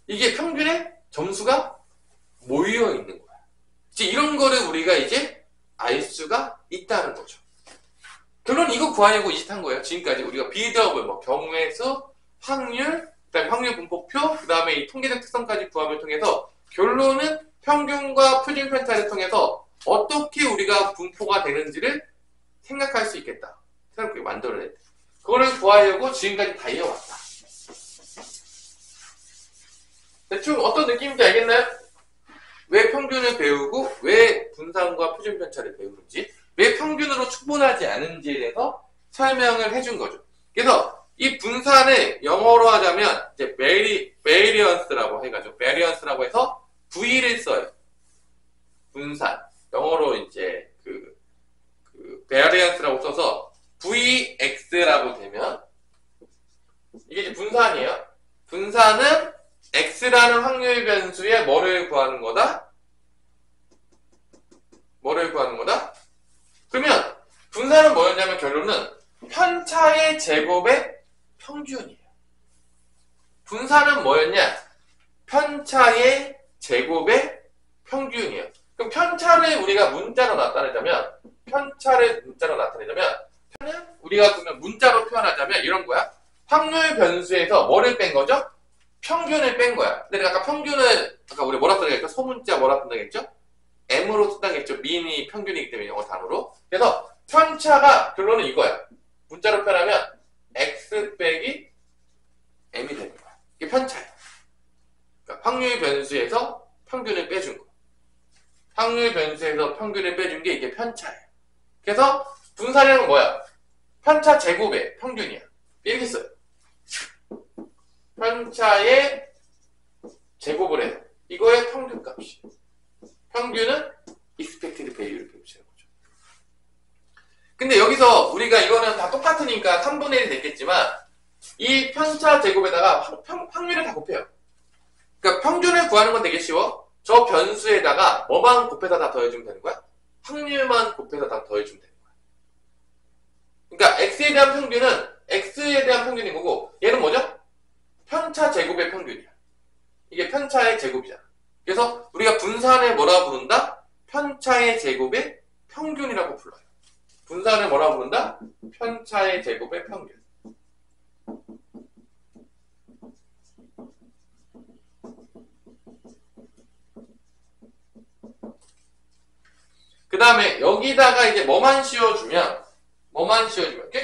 이게 평균의 점수가 모여 있는 거야. 이제 이런 거를 우리가 이제 알 수가 있다는 거죠. 결론 이거 구하려고 이짓한 거예요. 지금까지 우리가 비더블, 뭐 경우의 수, 확률, 그다음에 확률 분포표, 그다음에 이 통계적 특성까지 구함을 통해서 결론은 평균과 표준 편차를 통해서 어떻게 우리가 분포가 되는지를 생각할 수 있겠다. 생각하게 만들어냈다. 그거를 구하려고 지금까지 다 이어왔다. 대충 어떤 느낌인지 알겠나요? 왜 평균을 배우고 왜 분산과 표준 편차를 배우는지, 왜 평균으로 충분하지 않은지에 대해서 설명을 해준 거죠. 그래서 이 분산을 영어로 하자면 이제 variance라고 해가지고 variance라고 해서 V를 써요. 분산. 영어로 이제 그 variance라고 써서 VX라고 되면 이게 이제 분산이에요. 분산은 X라는 확률 변수에 뭐를 구하는 거다? 뭐를 구하는 거다? 그러면 분산은 뭐였냐면 결론은 편차의 제곱의 평균이에요. 분산은 뭐였냐? 편차의 제곱의 평균이에요. 그럼 편차를 우리가 문자로 나타내자면 편차는 우리가 그러면 문자로 표현하자면 이런 거야. 확률 변수에서 뭐를 뺀 거죠? 평균을 뺀 거야. 근데 아까 평균을 아까 우리 뭐라 써야겠죠? 소문자 뭐라 쓴다겠죠? M으로 쓴다겠죠? 미인이 평균이기 때문에 영어 단어로. 그래서 편차가 결론은 이거야. 문자로 표현하면 X 빼기 M이 되는 거야. 이게 편차야. 그러니까 확률 변수에서 평균을 빼준 거. 확률 변수에서 평균을 빼준 게 이게 편차예요. 그래서 분산량은 뭐야? 편차 제곱의 평균이야. 이렇게 써요. 편차의 제곱을 해요. 이거의 평균값이. 평균은 expected value를 배우시는 거죠. 근데 여기서 우리가 이거는 다 똑같으니까 3분의 1이 됐겠지만 이 편차 제곱에다가 확률을 다 곱해요. 그러니까 평균을 구하는 건 되게 쉬워. 저 변수에다가 뭐만 곱해서 다 더해주면 되는 거야? 확률만 곱해서 다 더해주면 되는 거야. 그러니까 x에 대한 평균인 거고 얘는 뭐죠? 편차 제곱의 평균이야. 이게 편차의 제곱이잖아. 그래서 우리가 분산을 뭐라 부른다? 편차의 제곱의 평균이라고 불러요. 분산을 뭐라 부른다? 편차의 제곱의 평균. 그 다음에 여기다가 이제 뭐만 씌워주면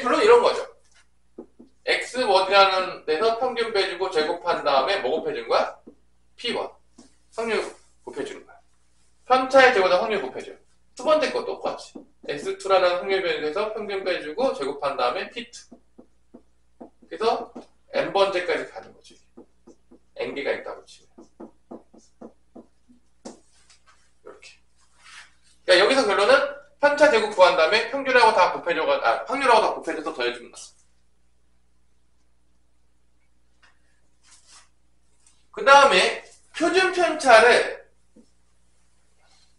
결론 이런 거죠. X1이라는 데서 평균 빼주고 제곱한 다음에 뭐 곱해주는 거야? P1. 확률 곱해주는 거야. 편차의 제곱보다 확률 곱해줘. 두 번째 거 똑같이. X2라는 확률 변수에서 평균 빼주고 제곱한 다음에 P2. 그래서 N번째까지 가는 거지. N개가 있다고 치면. 이렇게. 그러니까 여기서 결론은 편차 제곱 구한 다음에 평균하고 다 확률하고 다 곱해줘서 더해주면 돼. 그 다음에 표준 편차를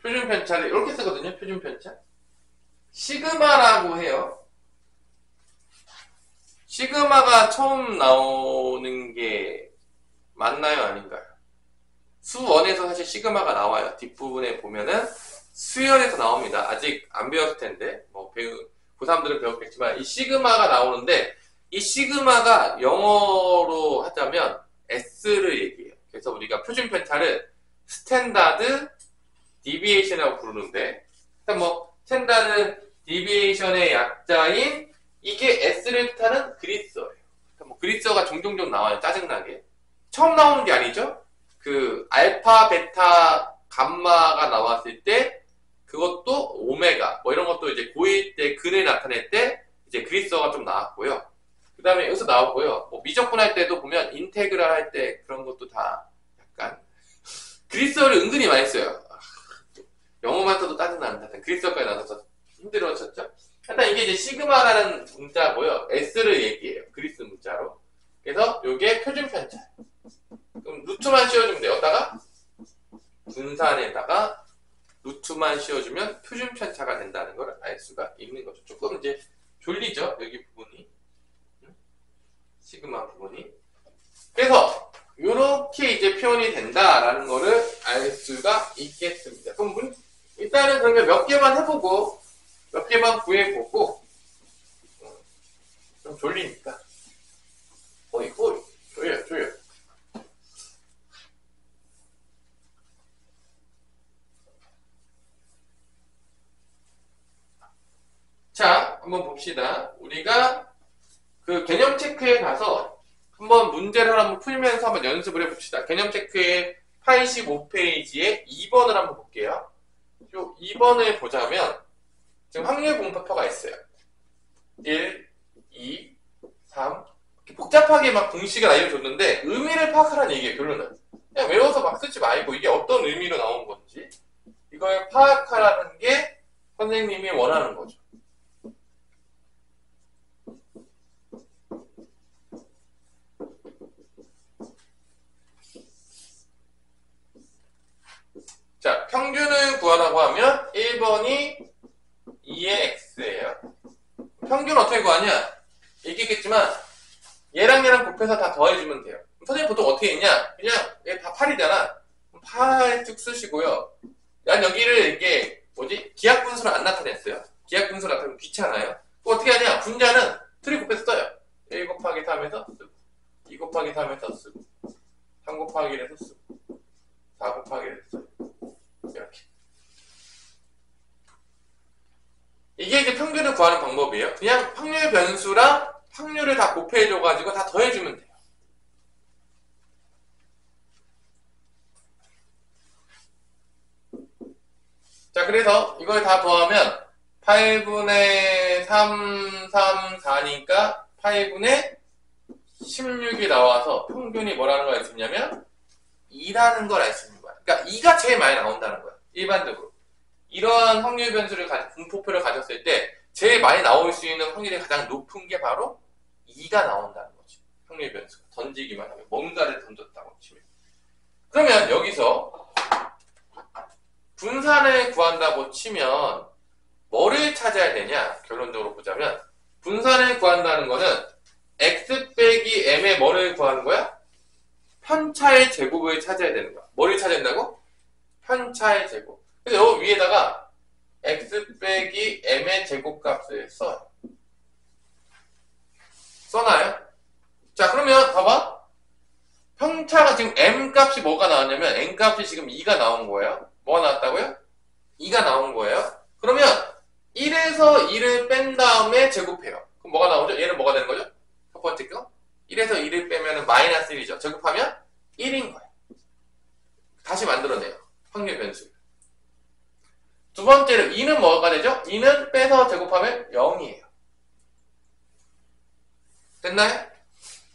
이렇게 쓰거든요. 표준 편차. 시그마라고 해요. 시그마가 처음 나오는 게 맞나요? 아닌가요? 수원에서 사실 시그마가 나와요. 뒷부분에 보면은 수열에서 나옵니다. 아직 안 배웠을 텐데 뭐 고3들은 배웠겠지만 이 시그마가 나오는데 이 시그마가 영어로 하자면 S를 얘기해요. 그래서 우리가 표준 편차를 스탠다드 디비에이션이라고 부르는데 일단 뭐 스탠다드 디비에이션의 약자인 이게 S를 뜻하는 그리스어예요. 뭐 그리스어가 종종 나와요. 짜증나게. 처음 나오는 게 아니죠. 그 알파, 베타, 감마가 나왔을 때 그것도 오메가 뭐 이런 것도 이제 고1 때 근에 나타낼 때 이제 그리스어가 좀 나왔고요. 그 다음에 여기서 나오고요. 뭐 미적분할 때도 보면 인테그랄 할 때 그런 것도 다 약간 그리스어를 은근히 많이 써요. 영어만 써도 짜증나는데 그리스어까지 나와서 힘들어졌죠. 일단 이게 이제 시그마라는 문자고요. S를 얘기해요. 그리스 문자로. 그래서 이게 표준 편차. 그럼 루트만 씌워주면 돼요. 여기다가 분산에다가 루트만 씌워주면 표준 편차가 된다는 걸 알 수가 있는 거죠. 조금 이제 졸리죠. 여기 부분이. 시그마 부분이. 그래서 이렇게 이렇게 이제 표현이 된다라는 거를 알 수가 있겠습니다. 그럼 일단은 그러면 몇 개만 해보고 몇 개만 구해보고 좀 졸리니까 거의 졸려. 자, 한번 봅시다. 우리가 그 개념 체크에 가서 한번 문제를 한번 풀면서 한번 연습을 해봅시다. 개념 체크의 85페이지에 2번을 한번 볼게요. 요 2번을 보자면 지금 확률 공표표가 있어요. 1, 2, 3 이렇게 복잡하게 막 공식을 알려줬는데 의미를 파악하라는 얘기예요. 결론은 그냥 외워서 막 쓰지 말고 이게 어떤 의미로 나온 건지 이걸 파악하라는 게 선생님이 원하는 거죠. 자, 평균을 구하라고 하면 1번이 2의 x예요. 평균 어떻게 구하냐? 얘기했겠지만 얘랑 곱해서 다 더해주면 돼요. 선생님 보통 어떻게 했냐? 그냥 얘 다 8이잖아. 8 쭉 쓰시고요. 난 여기를 이게 기하분수를 안 나타냈어요. 기하분수를 나타내면 귀찮아요. 그럼 어떻게 하냐? 분자는 틀이 곱해서 써요. 1 곱하기 3에서 쓰고 2 곱하기 3에서 쓰고 3 곱하기 1에서 쓰고 4 곱하기 1에서 쓰고 이렇게. 이게 이제 평균을 구하는 방법이에요. 그냥 확률 변수랑 확률을 다 곱해줘가지고 다 더해주면 돼요. 자, 그래서 이걸 다 더하면 8분의 3, 3, 4니까 8분의 16이 나와서 평균이 뭐라는 걸 알 수 있냐면 2라는 걸 알 수 있는 거야. 그러니까 2가 제일 많이 나온다는 거야. 일반적으로. 이러한 확률 변수를 분포표를 가졌을 때 제일 많이 나올 수 있는 확률이 가장 높은 게 바로 2가 나온다는 거지. 확률 변수가. 던지기만 하면. 뭔가를 던졌다고 치면. 그러면 여기서 분산을 구한다고 치면 뭐를 찾아야 되냐? 결론적으로 보자면 분산을 구한다는 거는 x 빼기 m의 뭐를 구하는 거야? 편차의 제곱을 찾아야 되는 거야. 뭐를 찾아야 된다고? 편차의 제곱. 그래서 여기 위에다가 x 빼기 m의 제곱값을 써요. 써놔요? 자, 그러면 봐봐. 편차가 지금 m 값이 뭐가 나왔냐면 n 값이 지금 2가 나온 거예요. 뭐가 나왔다고요? 2가 나온 거예요. 그러면 1에서 2를 뺀 다음에 제곱해요. 그럼 뭐가 나오죠? 얘는 뭐가 되는 거죠? 첫 번째 거. 1에서 2를 빼면 마이너스 1이죠. 제곱하면 1인 거예요. 다시 만들어내요. 확률 변수. 두 번째로 2는 뭐가 되죠? 2는 빼서 제곱하면 0이에요. 됐나요?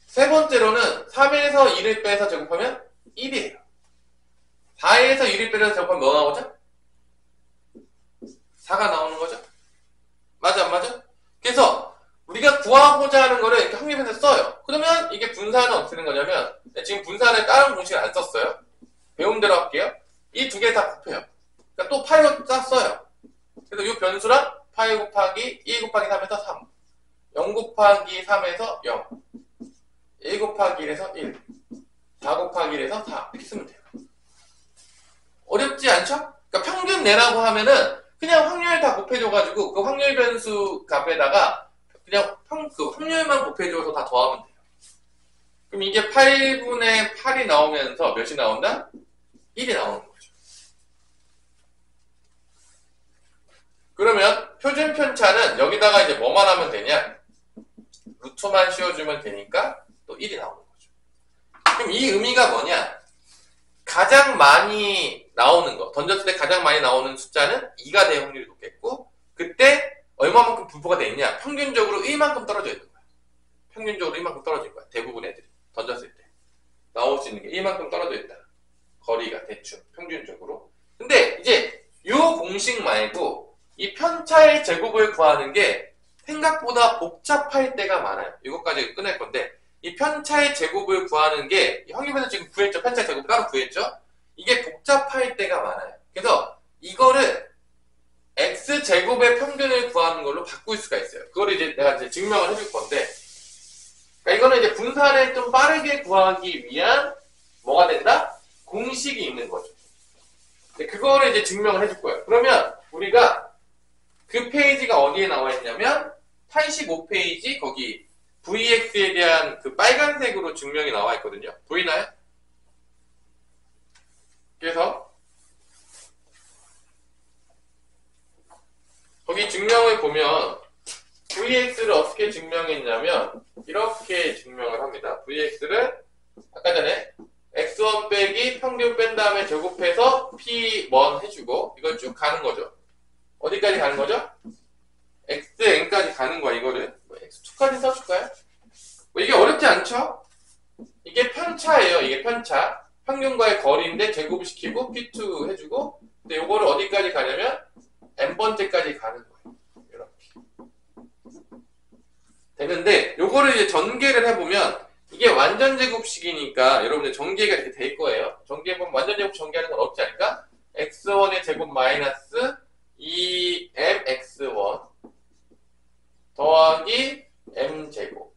세 번째로는 3에서 2를 빼서 제곱하면 1이에요. 4에서 1을 빼서 제곱하면 뭐 나오죠? 4가 나오는 거죠. 맞아 안 맞아? 그래서 우리가 구하고자 하는 거를 이렇게 확률 변수 써요. 그러면 이게 분산은 어떻게 되는 거냐면 지금 분산을 다른 공식을 안 썼어요. 배운 대로 할게요. 이 두 개 다 곱해요. 그러니까 또 파이로 딱 써요. 그래서 이 변수랑 파이 곱하기 1 곱하기 3에서 3 0 곱하기 3에서 0 1 곱하기 1에서 1 4 곱하기 1에서 4 이렇게 쓰면 돼요. 어렵지 않죠? 그러니까 평균 내라고 하면은 그냥 확률 다 곱해줘가지고 그 확률 변수 값에다가 그냥 그 확률만 곱해줘서 다 더하면 돼요. 그럼 이게 8분의 8이 나오면서 몇이 나온다? 1이 나오는 거죠. 그러면 표준 편차는 여기다가 이제 뭐만 하면 되냐? 루트만 씌워주면 되니까 또 1이 나오는 거죠. 그럼 이 의미가 뭐냐? 가장 많이 나오는 거, 던졌을 때 가장 많이 나오는 숫자는 2가 될 확률이 높겠고, 그때 얼마만큼 분포가 돼 있냐? 평균적으로 1만큼 떨어져 있는 거야. 평균적으로 1만큼 떨어진 거야. 대부분 애들이 던졌을 때 나올 수 있는 게 1만큼 떨어져 있다. 거리가 대충 평균적으로. 근데 이제 이 공식 말고 이 편차의 제곱을 구하는 게 생각보다 복잡할 때가 많아요. 이것까지 끝낼 건데 이 편차의 제곱을 구하는 게 확률변수 지금 구했죠. 편차의 제곱 따로 구했죠. 이게 복잡할 때가 많아요. 그래서 이거를 x제곱의 평균을 구하는 걸로 바꿀 수가 있어요. 그거를 이제 내가 이제 증명을 해줄 건데, 그러니까 이거는 이제 분산을 좀 빠르게 구하기 위한 뭐가 된다? 공식이 있는 거죠. 그거를 이제 증명을 해줄 거예요. 그러면 우리가 그 페이지가 어디에 나와 있냐면 85페이지 거기 VX에 대한 그 빨간색으로 증명이 나와 있거든요. 보이나요? 그래서 거기 증명을 보면 VX를 어떻게 증명했냐면 이렇게 증명을 합니다. VX를 아까 전에 X1 빼기 평균 뺀 다음에 제곱해서 P1 해주고 이걸 쭉 가는 거죠. 어디까지 가는 거죠? XN까지 가는 거야. 이거를 X2까지 써줄까요? 이게 어렵지 않죠? 이게 편차예요. 이게 편차. 평균과의 거리인데 제곱시키고 P2 해주고 근데 요거를 어디까지 가냐면 N번째까지 가는 거예요. 이렇게 되는데 요거를 이제 전개를 해보면 이게 완전 제곱식이니까 여러분들 전개가 이렇게 될 거예요. 전개해보면 완전 제곱 전개하는 건 어렵지 않을까? X1의 제곱 마이너스 2mx1 더하기 m제곱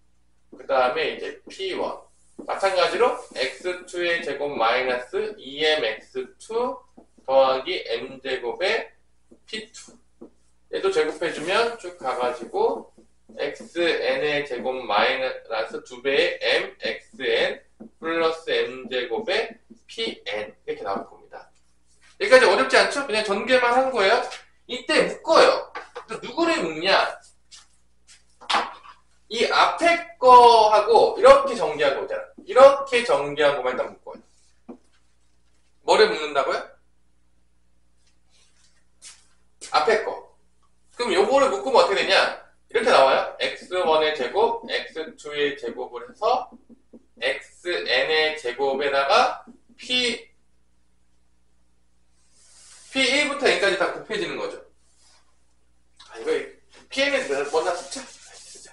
그 다음에 이제 P1 마찬가지로 x2의 제곱 마이너스 2mx2 더하기 m제곱의 P2 얘도 제곱해주면 쭉 가가지고 xn의 제곱 마이너스 2배의 mxn 플러스 m제곱의 pn 이렇게 나올 겁니다. 여기까지 어렵지 않죠? 그냥 전개만 한 거예요. 이때 묶어요. 누구를 묶냐? 이 앞에 거하고 이렇게 전개하고 오잖아. 이렇게 전개한 것만 일단 묶어요. 뭐를 묶는다고요? 앞에 거. 그럼 요거를 묶으면 어떻게 되냐? 이렇게 나와요. x1의 제곱, x2의 제곱을 해서 xn의 제곱에다가 P1부터 n까지 다 곱해지는 거죠. 이거 Pn에 먼저 쓰자.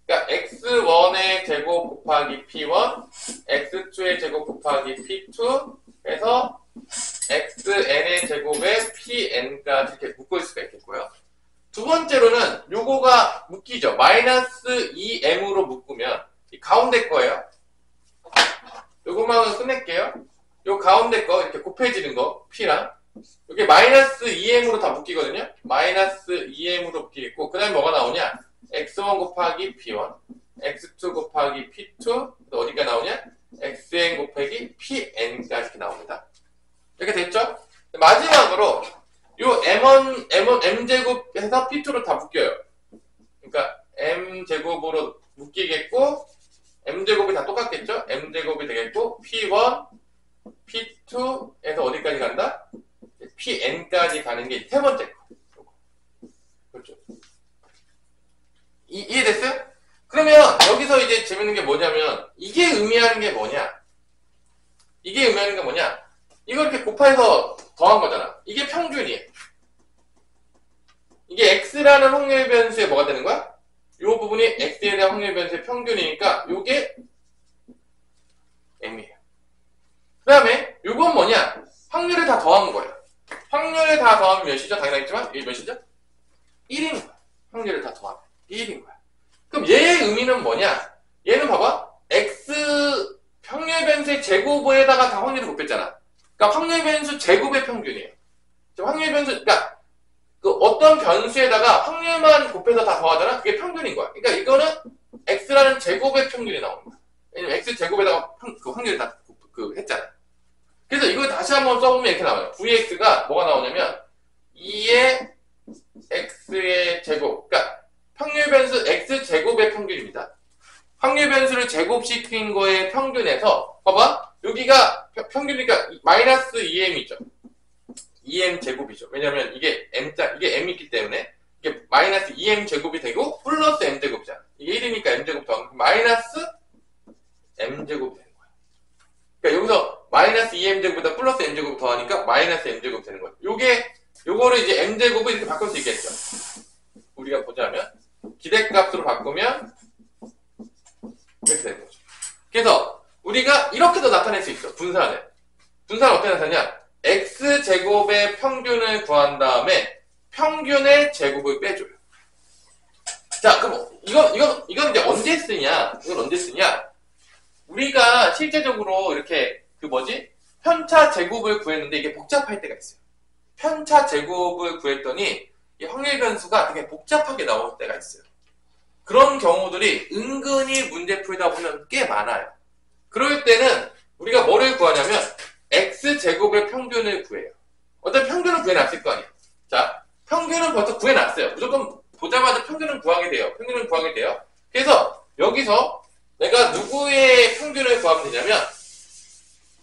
그러니까 x1의 제곱 곱하기 P1, x2의 제곱 곱하기 P2 해서 xn의 제곱에 Pn까지 이렇게 묶을 수가 있겠고요. 두 번째로는 요거가 묶이죠. 마이너스 2m으로 묶으면 이 가운데 거예요. 요것만 끝낼게요. 요 가운데 거 이렇게 곱해지는 거 P랑 이게 마이너스 2m으로 다 묶이거든요. 마이너스 2m으로 묶이겠고 그 다음에 뭐가 나오냐? x1 곱하기 P1 x2 곱하기 P2 어디가 나오냐? xn 곱하기 Pn까지 이렇게 나옵니다. 이렇게 됐죠? 마지막으로 요 m제곱 해서 P2로 다 묶여요. 그러니까 m제곱으로 묶이겠고 m제곱이 다 똑같겠죠? m제곱이 되겠고 P1, P2에서 어디까지 간다? Pn까지 가는 게 세 번째 거. 그렇죠? 이해됐어요? 그러면 여기서 이제 재밌는 게 뭐냐면 이게 의미하는 게 뭐냐? 이게 의미하는 게 뭐냐? 이걸 이렇게 곱해서 더한 거잖아. 이게 평균이에요. 이게 x라는 확률 변수에 뭐가 되는 거야? 이 부분이 x에 대한 확률 변수의 평균이니까 이게 m이에요. 그 다음에 이건 뭐냐? 확률을 다 더한 거예요. 확률을 다 더하면 몇이죠? 당연하겠지만 이게 몇이죠? 1인 거야. 확률을 다 더하면 1인 거야. 그럼 얘의 의미는 뭐냐? 얘는 봐봐. x 확률 변수의 제곱에다가 다 확률을 곱했잖아. 그러니까 확률 변수 제곱의 평균이에요. 확률 변수, 그러니까 그 어떤 변수에다가 확률만 곱해서 다 더하잖아. 그게 평균인 거야. 그러니까 이거는 x라는 제곱의 평균이 나오는 거야. 왜냐면 x 제곱에다가 그 확률을 다 했잖아. 그래서 이걸 다시 한번 써보면 이렇게 나와요. vx가 뭐가 나오냐면 2의 x의 제곱, 그러니까 확률 변수 x 제곱의 평균입니다. 확률 변수를 제곱시킨 거의 평균에서 봐봐. 여기가 평균이니까 마이너스 2m이죠. 2m 제곱이죠. 왜냐면 이게 m이기 때문에 이게 마이너스 2m 제곱이 되고 플러스 m 제곱이잖아. 이게 1이니까 m 제곱 더하면 마이너스 m 제곱이 되는 거야. 그러니까 여기서 마이너스 2m 제곱보다 플러스 m 제곱 더하니까 마이너스 m 제곱 되는 거야. 요거를 이제 m 제곱을 이렇게 바꿀 수 있겠죠. 우리가 보자면 기대값으로 바꾸면 이렇게 되는 거죠. 그래서 우리가 이렇게도 나타낼 수 있어. 분산을 어떻게 나타내냐? x제곱의 평균을 구한 다음에 평균의 제곱을 빼줘요. 자, 그럼 이건 이제 언제 쓰냐? 이걸 언제 쓰냐? 우리가 실제적으로 이렇게 그 뭐지? 편차 제곱을 구했는데 이게 복잡할 때가 있어요. 편차 제곱을 구했더니 이 확률 변수가 되게 복잡하게 나올 때가 있어요. 그런 경우들이 은근히 문제 풀다 보면 꽤 많아요. 그럴 때는 우리가 뭐를 구하냐면 x제곱의 평균을 구해요. 어차피 평균은 구해놨을 거 아니에요. 자, 평균은 벌써 구해놨어요. 무조건 보자마자 평균은 구하게 돼요. 평균은 구하게 돼요. 그래서 여기서 내가 누구의 평균을 구하면 되냐면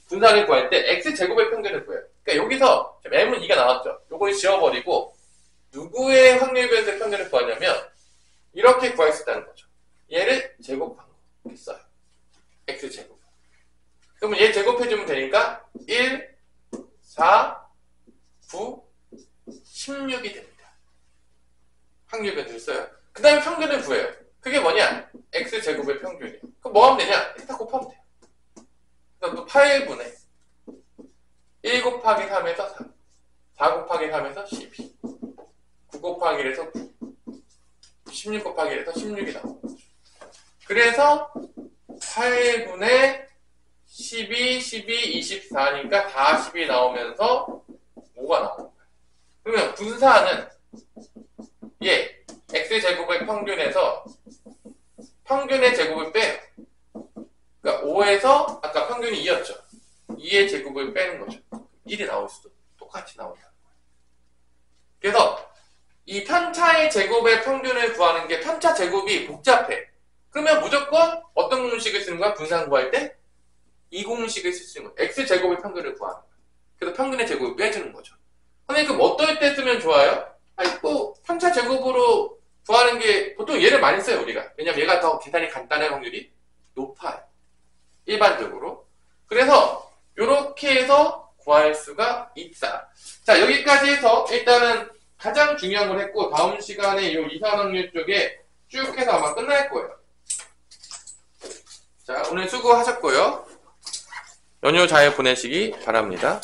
분산을 구할 때 x제곱의 평균을 구해요. 그러니까 여기서 m은 2가 나왔죠. 요걸 지워버리고 누구의 확률 변수의 평균을 구하냐면 이렇게 구할 수 있다는 거죠. 얘를 제곱한 거. 이렇게 써요. x제곱. 그러면 얘 제곱해주면 되니까 1, 4, 9, 16이 됩니다. 확률 변수를 써요. 그 다음에 평균을 구해요. 그게 뭐냐? x제곱의 평균이에요. 그럼 뭐 하면 되냐? 다 곱하면 돼요. 그럼 또 8분의 1 곱하기 3에서 3, 4 곱하기 3에서 12, 9 곱하기 1에서 9, 16 곱하기 1에서 16이 나오는 거죠. 그래서 8분의 12, 12, 24니까 다 10이 나오면서 5가 나오는 거예요. 그러면 분사는 얘 x제곱의 평균에서 평균의 제곱을 빼요. 그러니까 5에서 아까 평균이 2였죠. 2의 제곱을 빼는 거죠. 1이 나올 수도 똑같이 나온다는 거예요. 그래서 이 편차의 제곱의 평균을 구하는 게 편차 제곱이 복잡해. 그러면 무조건 어떤 공식을 쓰는 거야? 분산 구할 때? 이 공식을 쓸 수 있는 거야. x제곱의 평균을 구하는 거야. 그래서 평균의 제곱을 빼주는 거죠. 선생님 그럼 어떨 때 쓰면 좋아요? 아니 뭐 편차 제곱으로 구하는 게 보통 얘를 많이 써요 우리가. 왜냐면 얘가 더 계산이 간단할 확률이 높아요. 일반적으로. 그래서 이렇게 해서 구할 수가 있다. 자 여기까지 해서 일단은 가장 중요한 걸 했고 다음 시간에 이 이산확률 쪽에 쭉 해서 아마 끝날 거예요. 자 오늘 수고하셨고요. 연휴 잘 보내시기 바랍니다.